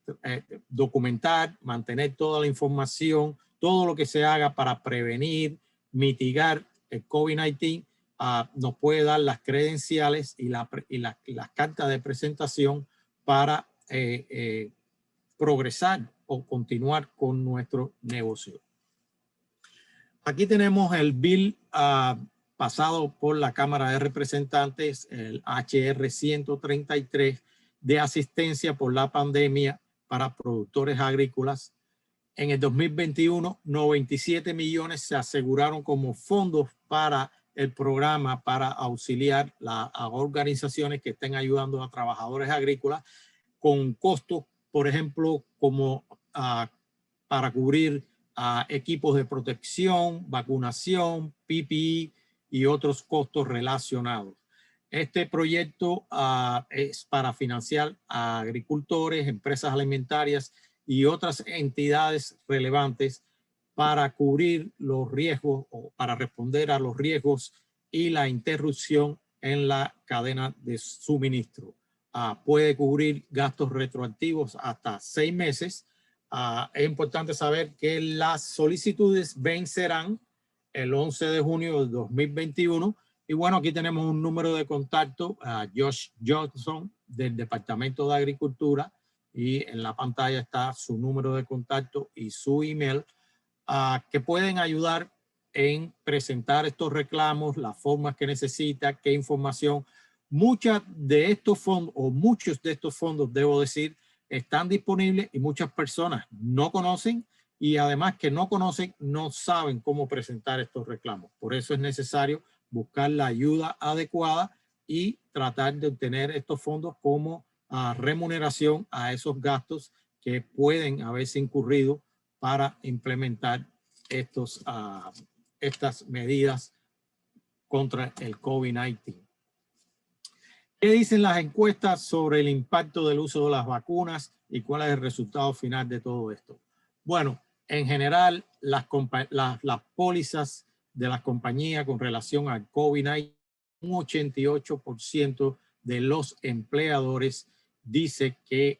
A: documentar, mantener toda la información todo lo que se haga para prevenir, mitigar el COVID-19 nos puede dar las credenciales y las cartas de presentación para progresar o continuar con nuestro negocio. Aquí tenemos el bill pasado por la Cámara de Representantes, el HR 133 de asistencia por la pandemia para productores agrícolas. En el 2021, 97 millones se aseguraron como fondos para el programa para auxiliar a organizaciones que estén ayudando a trabajadores agrícolas con costos, por ejemplo, como para cubrir equipos de protección, vacunación, PPE y otros costos relacionados. Este proyecto es para financiar a agricultores, empresas alimentarias y otras entidades relevantes para cubrir los riesgos o para responder a los riesgos y la interrupción en la cadena de suministro. Puede cubrir gastos retroactivos hasta 6 meses. Es importante saber que las solicitudes vencerán el 11 de junio de 2021. Y bueno, aquí tenemos un número de contacto, Josh Johnson del Departamento de Agricultura, y en la pantalla está su número de contacto y su email, que pueden ayudar en presentar estos reclamos, las formas que necesita, qué información. Muchos de estos fondos, debo decir, están disponibles y muchas personas no conocen, y además que no conocen, no saben cómo presentar estos reclamos. Por eso es necesario buscar la ayuda adecuada y tratar de obtener estos fondos como remuneración a esos gastos que pueden haberse incurrido para implementar estas medidas contra el COVID-19. ¿Qué dicen las encuestas sobre el impacto del uso de las vacunas y cuál es el resultado final de todo esto? Bueno, en general, las pólizas de las compañías con relación al COVID-19, un 88% de los empleadores dice que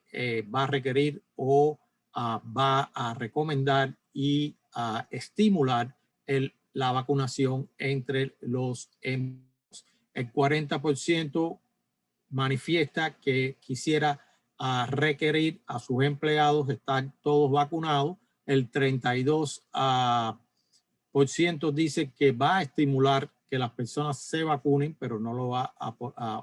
A: va a requerir o va a recomendar y a estimular la vacunación entre los empleados. El 40% manifiesta que quisiera requerir a sus empleados estar todos vacunados. El 32% dice que va a estimular que las personas se vacunen, pero no lo va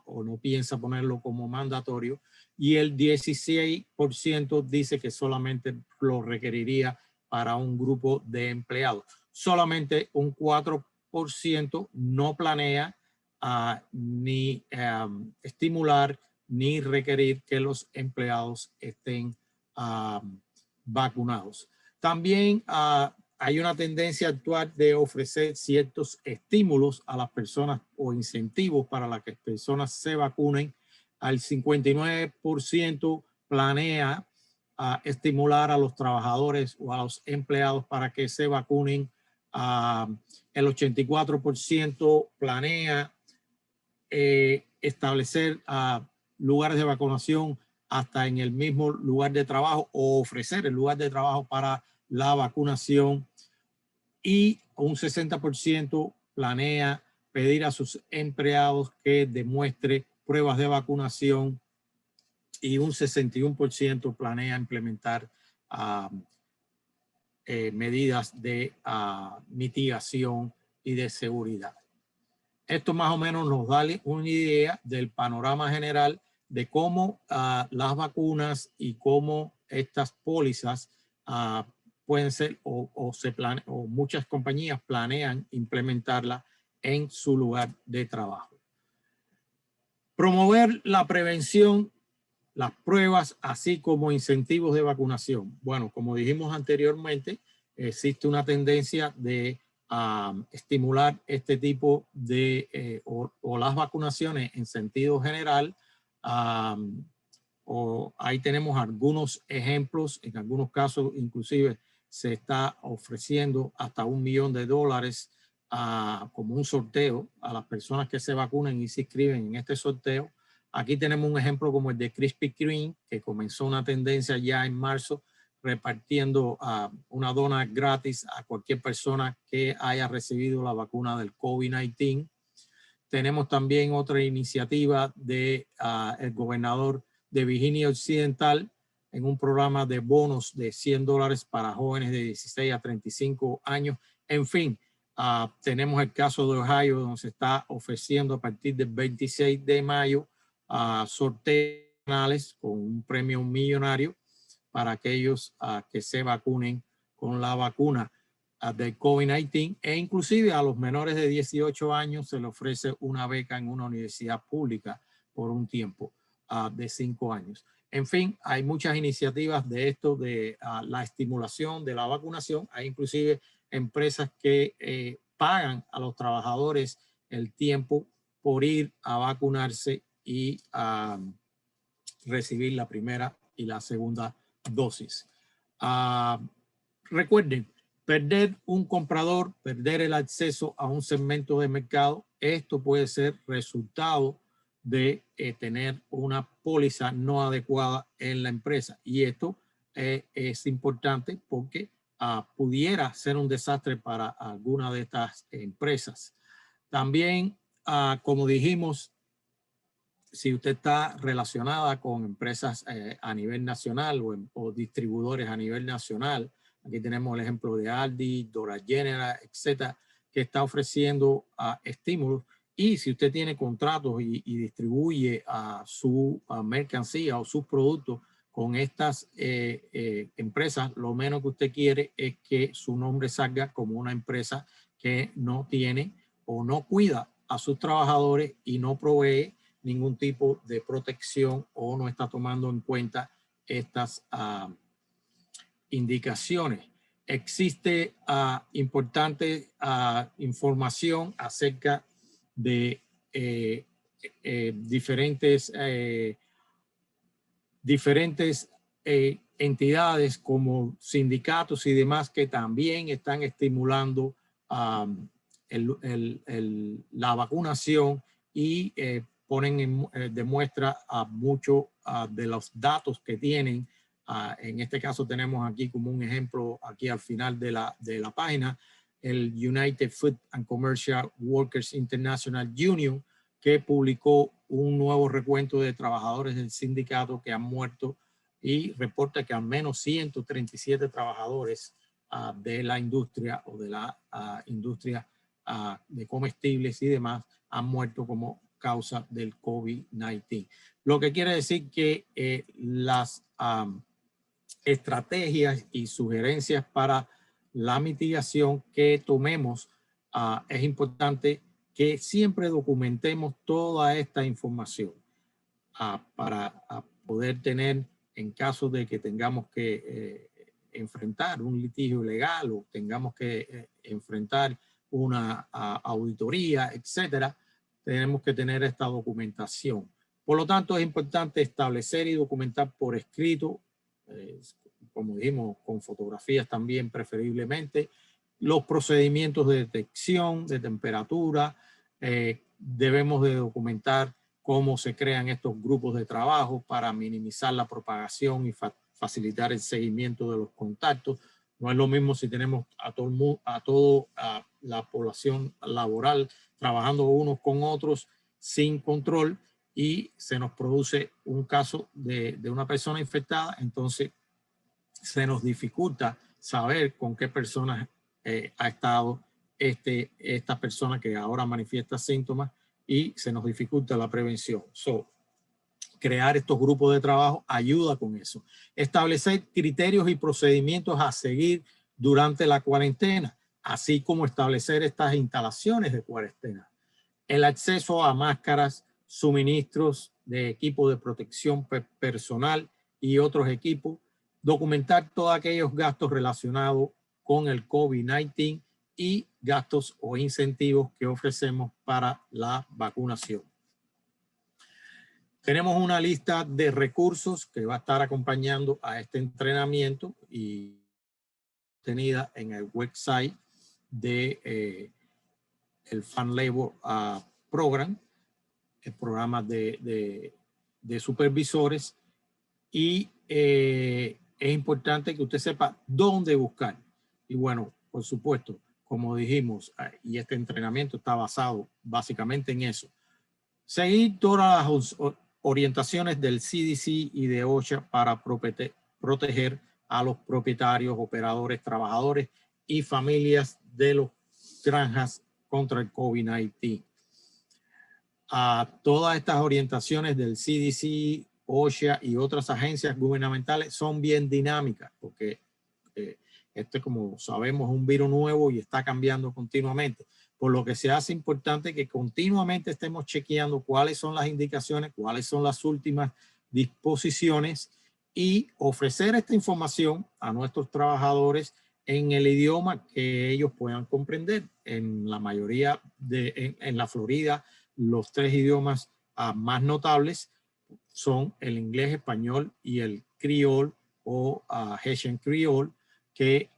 A: o no piensa ponerlo como mandatorio. Y el 16% dice que solamente lo requeriría para un grupo de empleados. Solamente un 4% no planea ni estimular ni requerir que los empleados estén vacunados. También hay una tendencia actual de ofrecer ciertos estímulos a las personas o incentivos para que las personas se vacunen. Al 59% planea estimular a los trabajadores o a los empleados para que se vacunen. El 84% planea establecer lugares de vacunación hasta en el mismo lugar de trabajo o ofrecer el lugar de trabajo para la vacunación, y un 60% planea pedir a sus empleados que demuestre pruebas de vacunación, y un 61% planea implementar medidas de mitigación y de seguridad. Esto más o menos nos da una idea del panorama general de cómo las vacunas y cómo estas pólizas pueden ser o muchas compañías planean implementarla en su lugar de trabajo. Promover la prevención, las pruebas, así como incentivos de vacunación. Bueno, como dijimos anteriormente, existe una tendencia de estimular este tipo de o las vacunaciones en sentido general. Ahí tenemos algunos ejemplos. En algunos casos inclusive se está ofreciendo hasta $1 millón como un sorteo a las personas que se vacunen y se inscriben en este sorteo. Aquí tenemos un ejemplo como el de Krispy Kreme, que comenzó una tendencia ya en marzo repartiendo una dona gratis a cualquier persona que haya recibido la vacuna del COVID-19. Tenemos también otra iniciativa de el gobernador de Virginia Occidental en un programa de bonos de $100 para jóvenes de 16 a 35 años. En fin, tenemos el caso de Ohio, donde se está ofreciendo a partir del 26 de mayo sorteos con un premio millonario para aquellos que se vacunen con la vacuna del COVID-19, e inclusive a los menores de 18 años se le ofrece una beca en una universidad pública por un tiempo de 5 años. En fin, hay muchas iniciativas de esto, de la estimulación de la vacunación. Hay inclusive empresas que pagan a los trabajadores el tiempo por ir a vacunarse y recibir la primera y la segunda dosis. Recuerden, perder un comprador, perder el acceso a un segmento de mercado, esto puede ser resultado de tener una póliza no adecuada en la empresa. Y esto es importante porque pudiera ser un desastre para alguna de estas empresas. También, como dijimos, si usted está relacionada con empresas a nivel nacional o distribuidores a nivel nacional, aquí tenemos el ejemplo de Aldi, Dollar General, etcétera, que está ofreciendo estímulos. Y si usted tiene contratos y distribuye su mercancía o sus productos con estas empresas, lo menos que usted quiere es que su nombre salga como una empresa que no tiene o no cuida a sus trabajadores y no provee ningún tipo de protección o no está tomando en cuenta estas indicaciones. Existe importante información acerca de diferentes entidades como sindicatos y demás que también están estimulando la vacunación y ponen de muestra a muchos de los datos que tienen. En este caso tenemos aquí como un ejemplo aquí al final de la página el United Food and Commercial Workers International Union, que publicó un nuevo recuento de trabajadores del sindicato que han muerto y reporta que al menos 137 trabajadores de la industria o de la industria de comestibles y demás han muerto como causa del COVID-19. Lo que quiere decir que las estrategias y sugerencias para la mitigación que tomemos, es importante que siempre documentemos toda esta información para poder tener, en caso de que tengamos que enfrentar un litigio legal o tengamos que enfrentar una auditoría, etcétera, tenemos que tener esta documentación. Por lo tanto, es importante establecer y documentar por escrito, como dijimos, con fotografías también preferiblemente, los procedimientos de detección de temperatura. Debemos de documentar cómo se crean estos grupos de trabajo para minimizar la propagación y facilitar el seguimiento de los contactos. No es lo mismo si tenemos a toda la población laboral trabajando unos con otros sin control y se nos produce un caso de una persona infectada, entonces se nos dificulta saber con qué personas ha estado esta persona que ahora manifiesta síntomas y se nos dificulta la prevención. Crear estos grupos de trabajo ayuda con eso. Establecer criterios y procedimientos a seguir durante la cuarentena, así como establecer estas instalaciones de cuarentena. El acceso a máscaras, suministros de equipo de protección personal y otros equipos. Documentar todos aquellos gastos relacionados con el COVID-19 y gastos o incentivos que ofrecemos para la vacunación. Tenemos una lista de recursos que va a estar acompañando a este entrenamiento y tenida en el website de el Farm Labor Program, el programa de supervisores, y es importante que usted sepa dónde buscar. Y bueno, por supuesto, como dijimos, y este entrenamiento está basado básicamente en eso. Seguir todas las orientaciones del CDC y de OSHA para proteger a los propietarios, operadores, trabajadores y familias de los granjas contra el COVID-19. Todas estas orientaciones del CDC, OSHA y otras agencias gubernamentales son bien dinámicas porque este, como sabemos, es un virus nuevo y está cambiando continuamente. Por lo que se hace importante que continuamente estemos chequeando cuáles son las indicaciones, cuáles son las últimas disposiciones y ofrecer esta información a nuestros trabajadores en el idioma que ellos puedan comprender. En la mayoría en la Florida, los 3 idiomas más notables son el inglés, español y el criol o Haitian Creole, que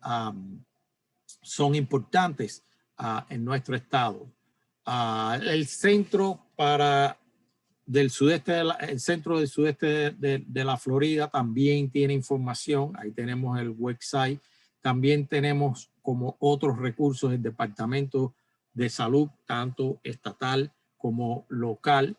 A: son importantes en nuestro estado. El centro del sudeste, el centro del sudeste de la Florida también tiene información. Ahí tenemos el website. También tenemos como otros recursos el Departamento de Salud, tanto estatal como local,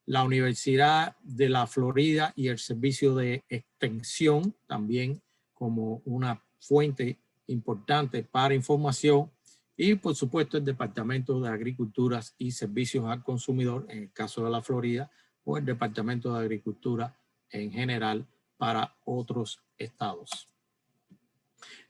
A: la Universidad de la Florida y el Servicio de Extensión también como una fuente importante para información, y por supuesto el Departamento de Agricultura y Servicios al Consumidor en el caso de la Florida, o el Departamento de Agricultura en general para otros estados.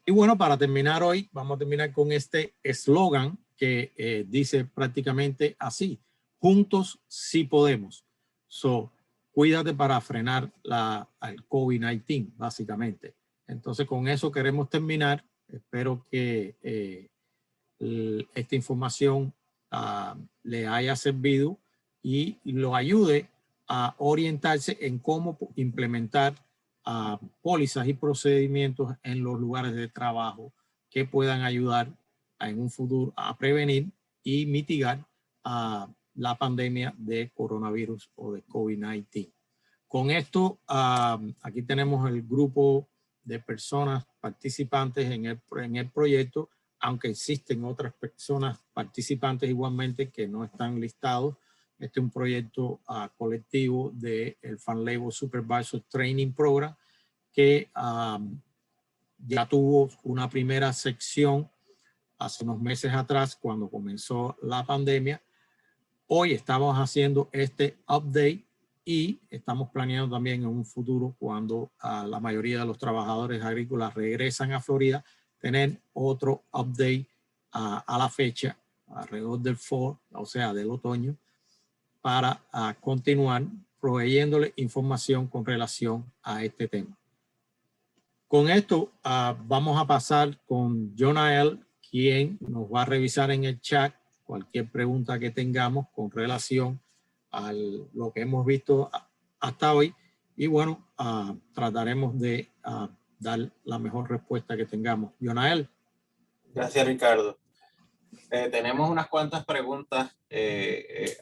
A: Y bueno, para terminar hoy, vamos a terminar con este eslogan que dice prácticamente así: juntos sí podemos. So, cuídate para frenar al COVID-19, básicamente. Entonces, con eso queremos terminar. Espero que esta información le haya servido y lo ayude a orientarse en cómo implementar pólizas y procedimientos en los lugares de trabajo que puedan ayudar en un futuro a prevenir y mitigar la pandemia de coronavirus o de COVID-19. Con esto, aquí tenemos el grupo de personas participantes en el proyecto, aunque existen otras personas participantes igualmente que no están listados. Este es un proyecto colectivo del Farm Labor Supervisor Training Program que ya tuvo una primera sección hace unos meses atrás cuando comenzó la pandemia. Hoy estamos haciendo este update y estamos planeando también en un futuro, cuando la mayoría de los trabajadores agrícolas regresan a Florida, tener otro update a la fecha, alrededor del fall, o sea, del otoño, para continuar proveyéndole información con relación a este tema. Con esto vamos a pasar con Jonael, quien nos va a revisar en el chat cualquier pregunta que tengamos con relación a lo que hemos visto hasta hoy. Y bueno, trataremos de dar la mejor respuesta que tengamos. Jonael.
C: Gracias, Ricardo. Tenemos unas cuantas preguntas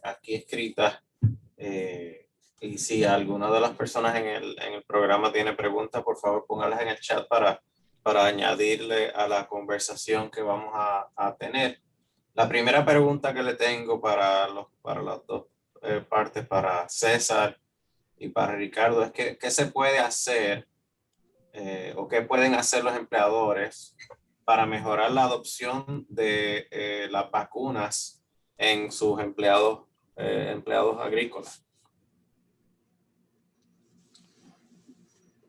C: aquí escritas. Y si alguna de las personas en el programa tiene preguntas, por favor póngalas en el chat para añadirle a la conversación que vamos a tener. La primera pregunta que le tengo para las dos partes, para César y para Ricardo, es ¿qué se puede hacer o qué pueden hacer los empleadores para mejorar la adopción de las vacunas en sus empleados agrícolas?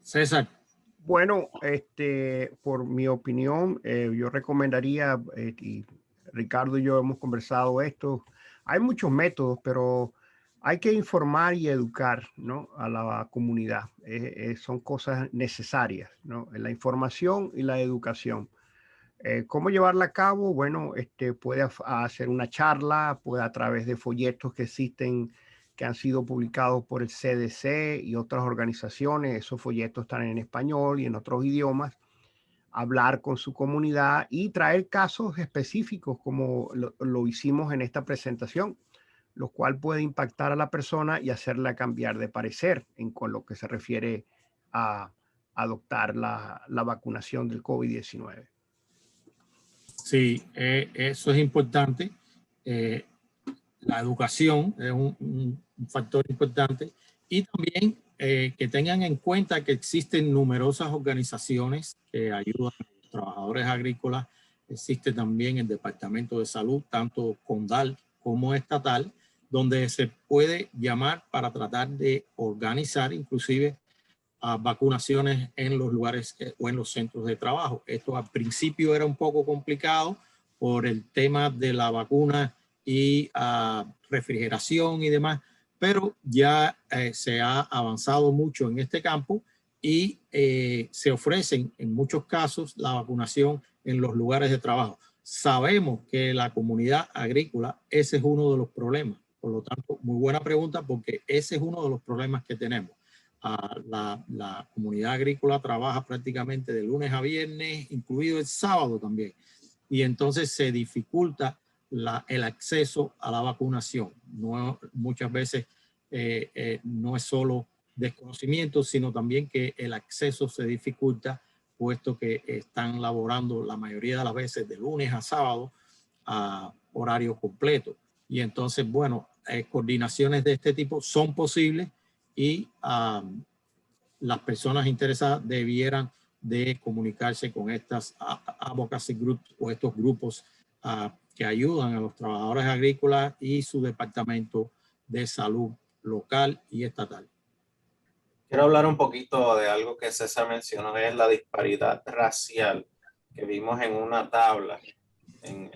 A: César.
B: Bueno, por mi opinión, yo recomendaría, y Ricardo y yo hemos conversado esto, hay muchos métodos, pero hay que informar y educar, ¿no?, a la comunidad. Son cosas necesarias, ¿no?, la información y la educación. ¿Cómo llevarla a cabo? Bueno, puede hacer una charla, puede a través de folletos que existen, que han sido publicados por el CDC y otras organizaciones. Esos folletos están en español y en otros idiomas. Hablar con su comunidad y traer casos específicos como lo hicimos en esta presentación, lo cual puede impactar a la persona y hacerla cambiar de parecer con lo que se refiere a adoptar la vacunación del COVID-19.
A: Sí, eso es importante. La educación es un factor importante y también que tengan en cuenta que existen numerosas organizaciones que ayudan a los trabajadores agrícolas. Existe también el Departamento de Salud, tanto condal como estatal, donde se puede llamar para tratar de organizar inclusive vacunaciones en los lugares o en los centros de trabajo. Esto al principio era un poco complicado por el tema de la vacuna y refrigeración y demás, pero ya se ha avanzado mucho en este campo y se ofrecen en muchos casos la vacunación en los lugares de trabajo. Sabemos que la comunidad agrícola, ese es uno de los problemas. Por lo tanto, muy buena pregunta, porque ese es uno de los problemas que tenemos. La comunidad agrícola trabaja prácticamente de lunes a viernes, incluido el sábado también. Y entonces se dificulta el acceso a la vacunación. No, muchas veces no es solo desconocimiento, sino también que el acceso se dificulta, puesto que están laborando la mayoría de las veces de lunes a sábado a horario completo. Y entonces, bueno, coordinaciones de este tipo son posibles y las personas interesadas debieran de comunicarse con estas advocacy groups o estos grupos que ayudan a los trabajadores agrícolas y su departamento de salud local y estatal.
C: Quiero hablar un poquito de algo que César mencionó, es la disparidad racial que vimos en una tabla en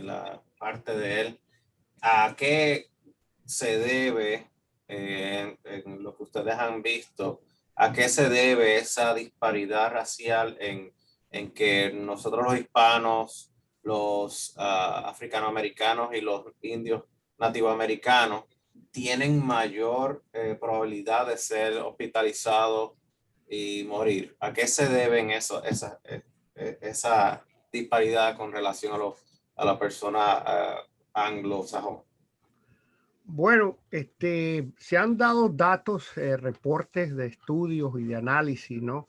C: la parte de él. ¿A qué se debe, en lo que ustedes han visto, a qué se debe esa disparidad racial en que nosotros los hispanos, los africanoamericanos y los indios nativoamericanos tienen mayor probabilidad de ser hospitalizados y morir? ¿A qué se deben esa disparidad con relación a la persona anglosajón?
B: Bueno, se han dado datos, reportes de estudios y de análisis, ¿no?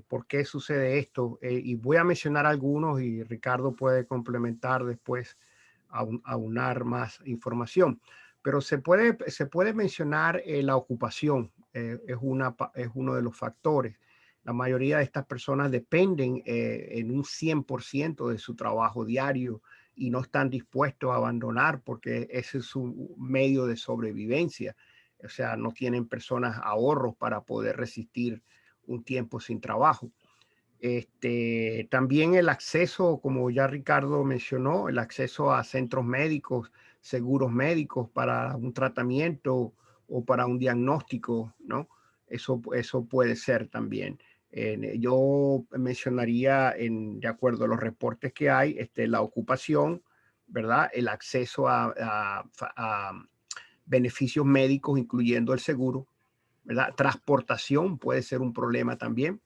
B: ¿Por qué sucede esto? Y voy a mencionar algunos y Ricardo puede complementar después, aunar más información. Pero se puede mencionar la ocupación, es uno de los factores. La mayoría de estas personas dependen en un 100% de su trabajo diario y no están dispuestos a abandonar porque ese es su medio de sobrevivencia. O sea, no tienen personas ahorros para poder resistir un tiempo sin trabajo. También el acceso, como ya Ricardo mencionó, el acceso a centros médicos, seguros médicos para un tratamiento o para un diagnóstico, ¿no? Eso puede ser también. Yo mencionaría, de acuerdo a los reportes que hay, la ocupación, ¿verdad? El acceso a beneficios médicos, incluyendo el seguro, ¿verdad? Transportación puede ser un problema también.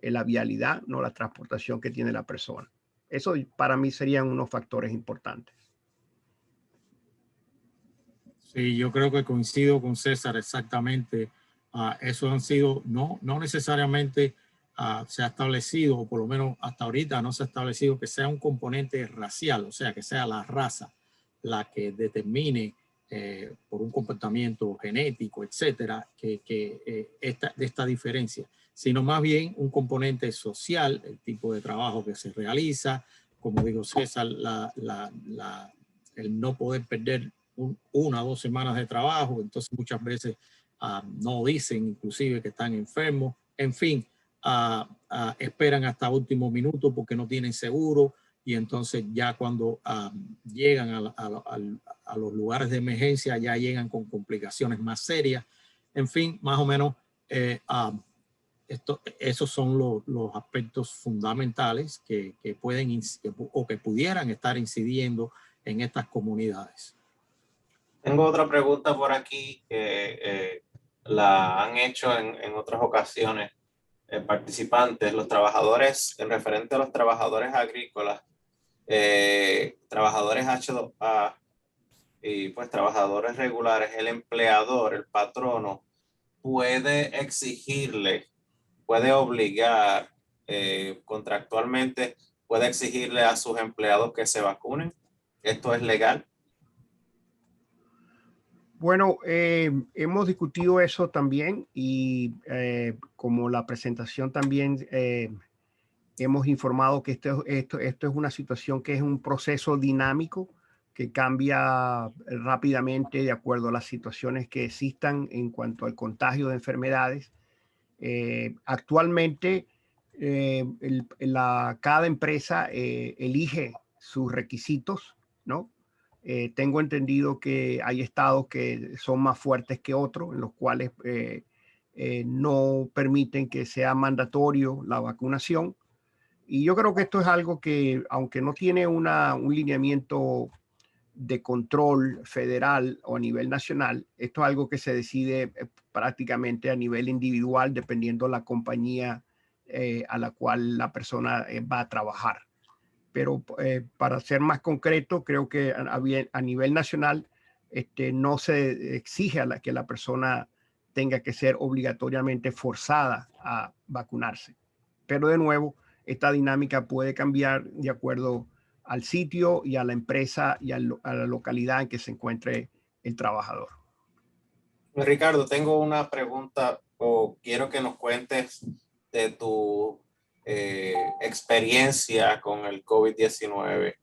B: La vialidad, no la transportación que tiene la persona. Eso para mí serían unos factores importantes.
A: Sí, yo creo que coincido con César exactamente. Esos han sido, no necesariamente se ha establecido, o por lo menos hasta ahorita no se ha establecido que sea un componente racial, o sea, que sea la raza la que determine por un comportamiento genético, etcétera, de esta diferencia, sino más bien un componente social, el tipo de trabajo que se realiza, como dijo César, el no poder perder 1 o 2 semanas de trabajo, entonces muchas veces no dicen inclusive que están enfermos, en fin, esperan hasta último minuto porque no tienen seguro y entonces ya cuando llegan a los lugares de emergencia ya llegan con complicaciones más serias, en fin, más o menos esos son los aspectos fundamentales que pueden o que pudieran estar incidiendo en estas comunidades.
C: Tengo otra pregunta por aquí que la han hecho en otras ocasiones participantes. Los trabajadores, en referente a los trabajadores agrícolas, trabajadores H2A y pues trabajadores regulares, el empleador, el patrono, puede exigirle, puede obligar contractualmente, puede exigirle a sus empleados que se vacunen? ¿Esto es legal?
B: Bueno, hemos discutido eso también y como la presentación también hemos informado que esto es una situación que es un proceso dinámico que cambia rápidamente de acuerdo a las situaciones que existan en cuanto al contagio de enfermedades. Actualmente, cada empresa elige sus requisitos, ¿no? Tengo entendido que hay estados que son más fuertes que otros, en los cuales no permiten que sea mandatorio la vacunación. Y yo creo que esto es algo que, aunque no tiene un lineamiento de control federal o a nivel nacional, esto es algo que se decide prácticamente a nivel individual, dependiendo de la compañía a la cual la persona va a trabajar. Pero para ser más concreto, creo que a nivel nacional no se exige que la persona tenga que ser obligatoriamente forzada a vacunarse. Pero de nuevo, esta dinámica puede cambiar de acuerdo al sitio y a la empresa y a la localidad en que se encuentre el trabajador.
C: Ricardo, tengo una pregunta o quiero que nos cuentes de tu experiencia con el COVID-19.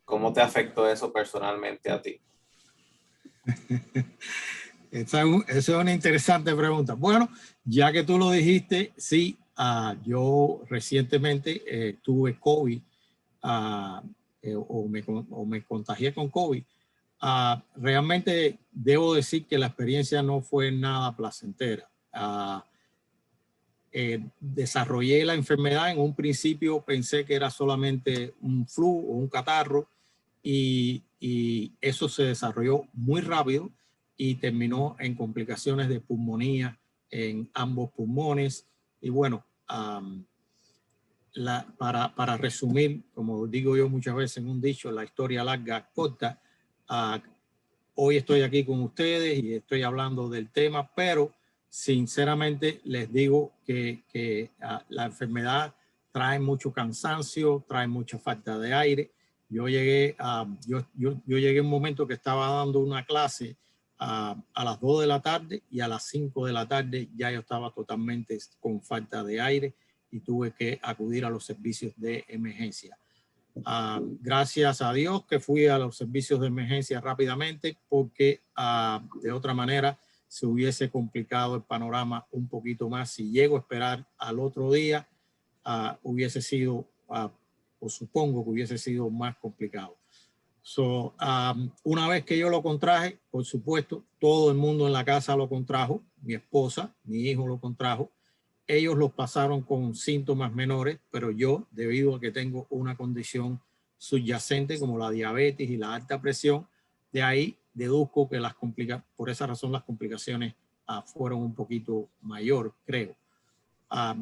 C: ¿Cómo te afectó eso personalmente a ti?
A: Esa es una interesante pregunta. Bueno, ya que tú lo dijiste, sí, yo recientemente tuve COVID o me contagié con COVID. Realmente debo decir que la experiencia no fue nada placentera. Desarrollé la enfermedad. En un principio pensé que era solamente un flu o un catarro y eso se desarrolló muy rápido y terminó en complicaciones de pulmonía en ambos pulmones. Y bueno, para resumir, como digo yo muchas veces en un dicho, la historia larga corta, hoy estoy aquí con ustedes y estoy hablando del tema, pero sinceramente les digo que la enfermedad trae mucho cansancio, trae mucha falta de aire. Yo llegué a un momento que estaba dando una clase a las 2 de la tarde y a las 5 de la tarde ya yo estaba totalmente con falta de aire y tuve que acudir a los servicios de emergencia. Gracias a Dios que fui a los servicios de emergencia rápidamente porque de otra manera se hubiese complicado el panorama un poquito más. Si llego a esperar al otro día, hubiese sido, o supongo que hubiese sido más complicado. Una vez que yo lo contraje, por supuesto, todo el mundo en la casa lo contrajo, mi esposa, mi hijo lo contrajo. Ellos los pasaron con síntomas menores, pero yo, debido a que tengo una condición subyacente como la diabetes y la alta presión, de ahí deduzco que por esa razón las complicaciones fueron un poquito mayor, creo.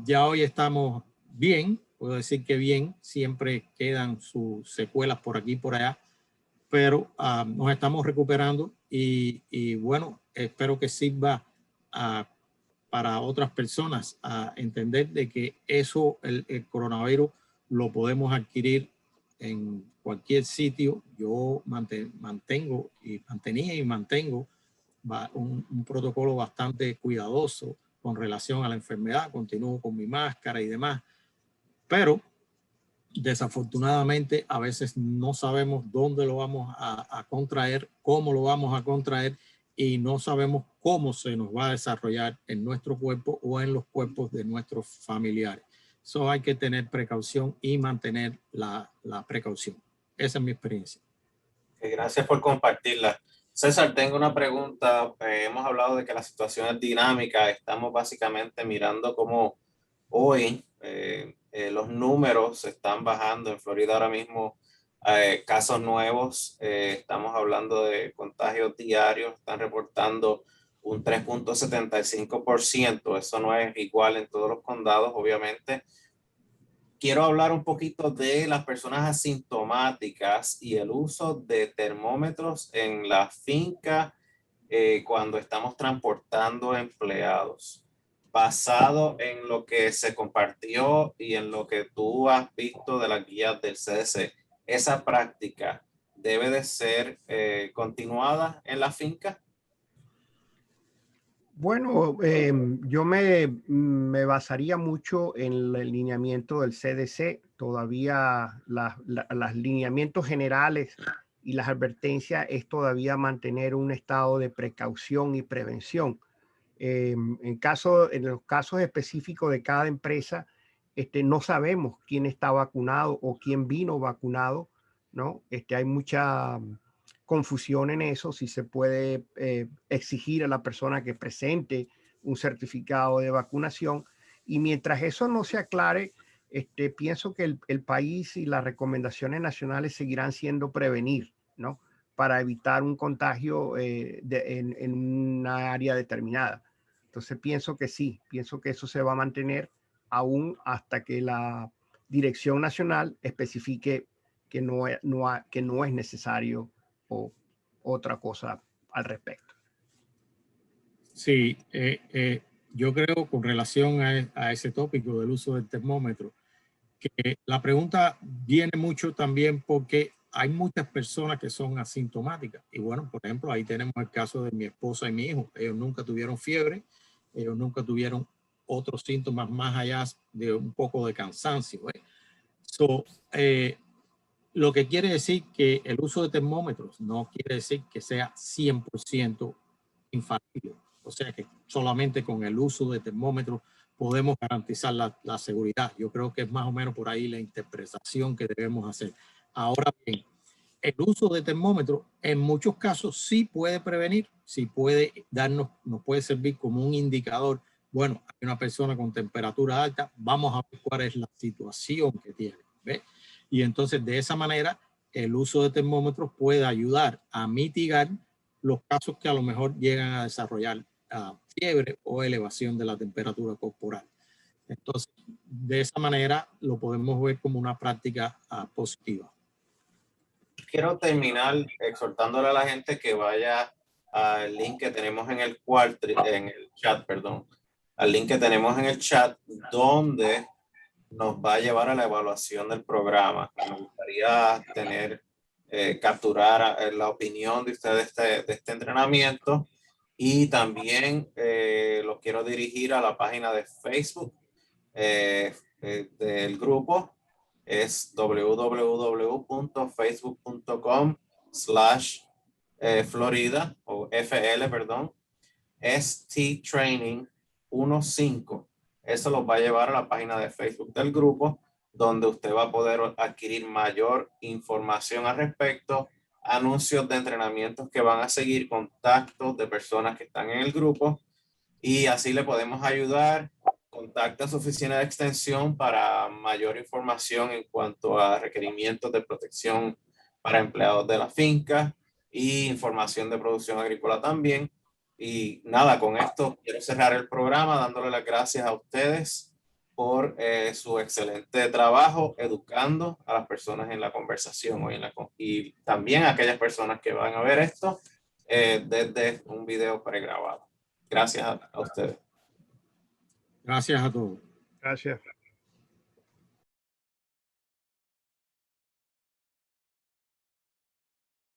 A: Ya hoy estamos bien, puedo decir que bien, siempre quedan sus secuelas por aquí y por allá, pero nos estamos recuperando y bueno, espero que sirva para otras personas a entender de que eso, el coronavirus, lo podemos adquirir en cualquier sitio. Yo mantengo y mantenía y mantengo un protocolo bastante cuidadoso con relación a la enfermedad. Continúo con mi máscara y demás, pero desafortunadamente a veces no sabemos dónde lo vamos a contraer, cómo lo vamos a contraer y no sabemos cómo se nos va a desarrollar en nuestro cuerpo o en los cuerpos de nuestros familiares. Eso hay que tener precaución y mantener la precaución. Esa es mi experiencia.
C: Gracias por compartirla. César, tengo una pregunta. Hemos hablado de que la situación es dinámica. Estamos básicamente mirando cómo hoy los números están bajando. En Florida ahora mismo casos nuevos. Estamos hablando de contagios diarios. Están reportando un 3.75%. Eso no es igual en todos los condados, obviamente. Quiero hablar un poquito de las personas asintomáticas y el uso de termómetros en la finca cuando estamos transportando empleados, basado en lo que se compartió y en lo que tú has visto de las guías del CDC, esa práctica debe de ser continuada en la finca?
B: Bueno, yo me basaría mucho en el lineamiento del CDC. Todavía los lineamientos generales y las advertencias es todavía mantener un estado de precaución y prevención. En los casos específicos de cada empresa, no sabemos quién está vacunado o quién vino vacunado, ¿no? Hay mucha confusión en eso, si se puede exigir a la persona que presente un certificado de vacunación. Y mientras eso no se aclare, pienso que el país y las recomendaciones nacionales seguirán siendo prevenir, ¿no? Para evitar un contagio en una área determinada. Entonces pienso que sí, pienso que eso se va a mantener aún hasta que la dirección nacional especifique que no es necesario o otra cosa al respecto.
A: Sí, yo creo con relación a ese tópico del uso del termómetro, que la pregunta viene mucho también porque hay muchas personas que son asintomáticas. Y bueno, por ejemplo, ahí tenemos el caso de mi esposa y mi hijo. Ellos nunca tuvieron fiebre, ellos nunca tuvieron otros síntomas más allá de un poco de cansancio. Lo que quiere decir que el uso de termómetros no quiere decir que sea 100% infalible. O sea que solamente con el uso de termómetros podemos garantizar la seguridad. Yo creo que es más o menos por ahí la interpretación que debemos hacer. Ahora bien, el uso de termómetros en muchos casos sí puede prevenir, sí puede nos puede servir como un indicador. Bueno, hay una persona con temperatura alta, vamos a ver cuál es la situación que tiene. ¿Ve? Y entonces de esa manera el uso de termómetros puede ayudar a mitigar los casos que a lo mejor llegan a desarrollar fiebre o elevación de la temperatura corporal. Entonces, de esa manera lo podemos ver como una práctica positiva.
C: Quiero terminar exhortándole a la gente que vaya al link que tenemos en el chat, perdón, al link que tenemos en el chat, donde nos va a llevar a la evaluación del programa. Me gustaría capturar la opinión de ustedes de este entrenamiento, y también los quiero dirigir a la página de Facebook del grupo. Es www.facebook.com/Florida o FL, perdón, ST Training 15. Eso los va a llevar a la página de Facebook del grupo, donde usted va a poder adquirir mayor información al respecto, anuncios de entrenamientos que van a seguir, contactos de personas que están en el grupo, y así le podemos ayudar. Contacta a su oficina de extensión para mayor información en cuanto a requerimientos de protección para empleados de la finca y información de producción agrícola también. Y nada, con esto quiero cerrar el programa dándole las gracias a ustedes por su excelente trabajo educando a las personas en la conversación hoy y también a aquellas personas que van a ver esto desde un video pregrabado. Gracias a ustedes.
A: Gracias a todos.
B: Gracias.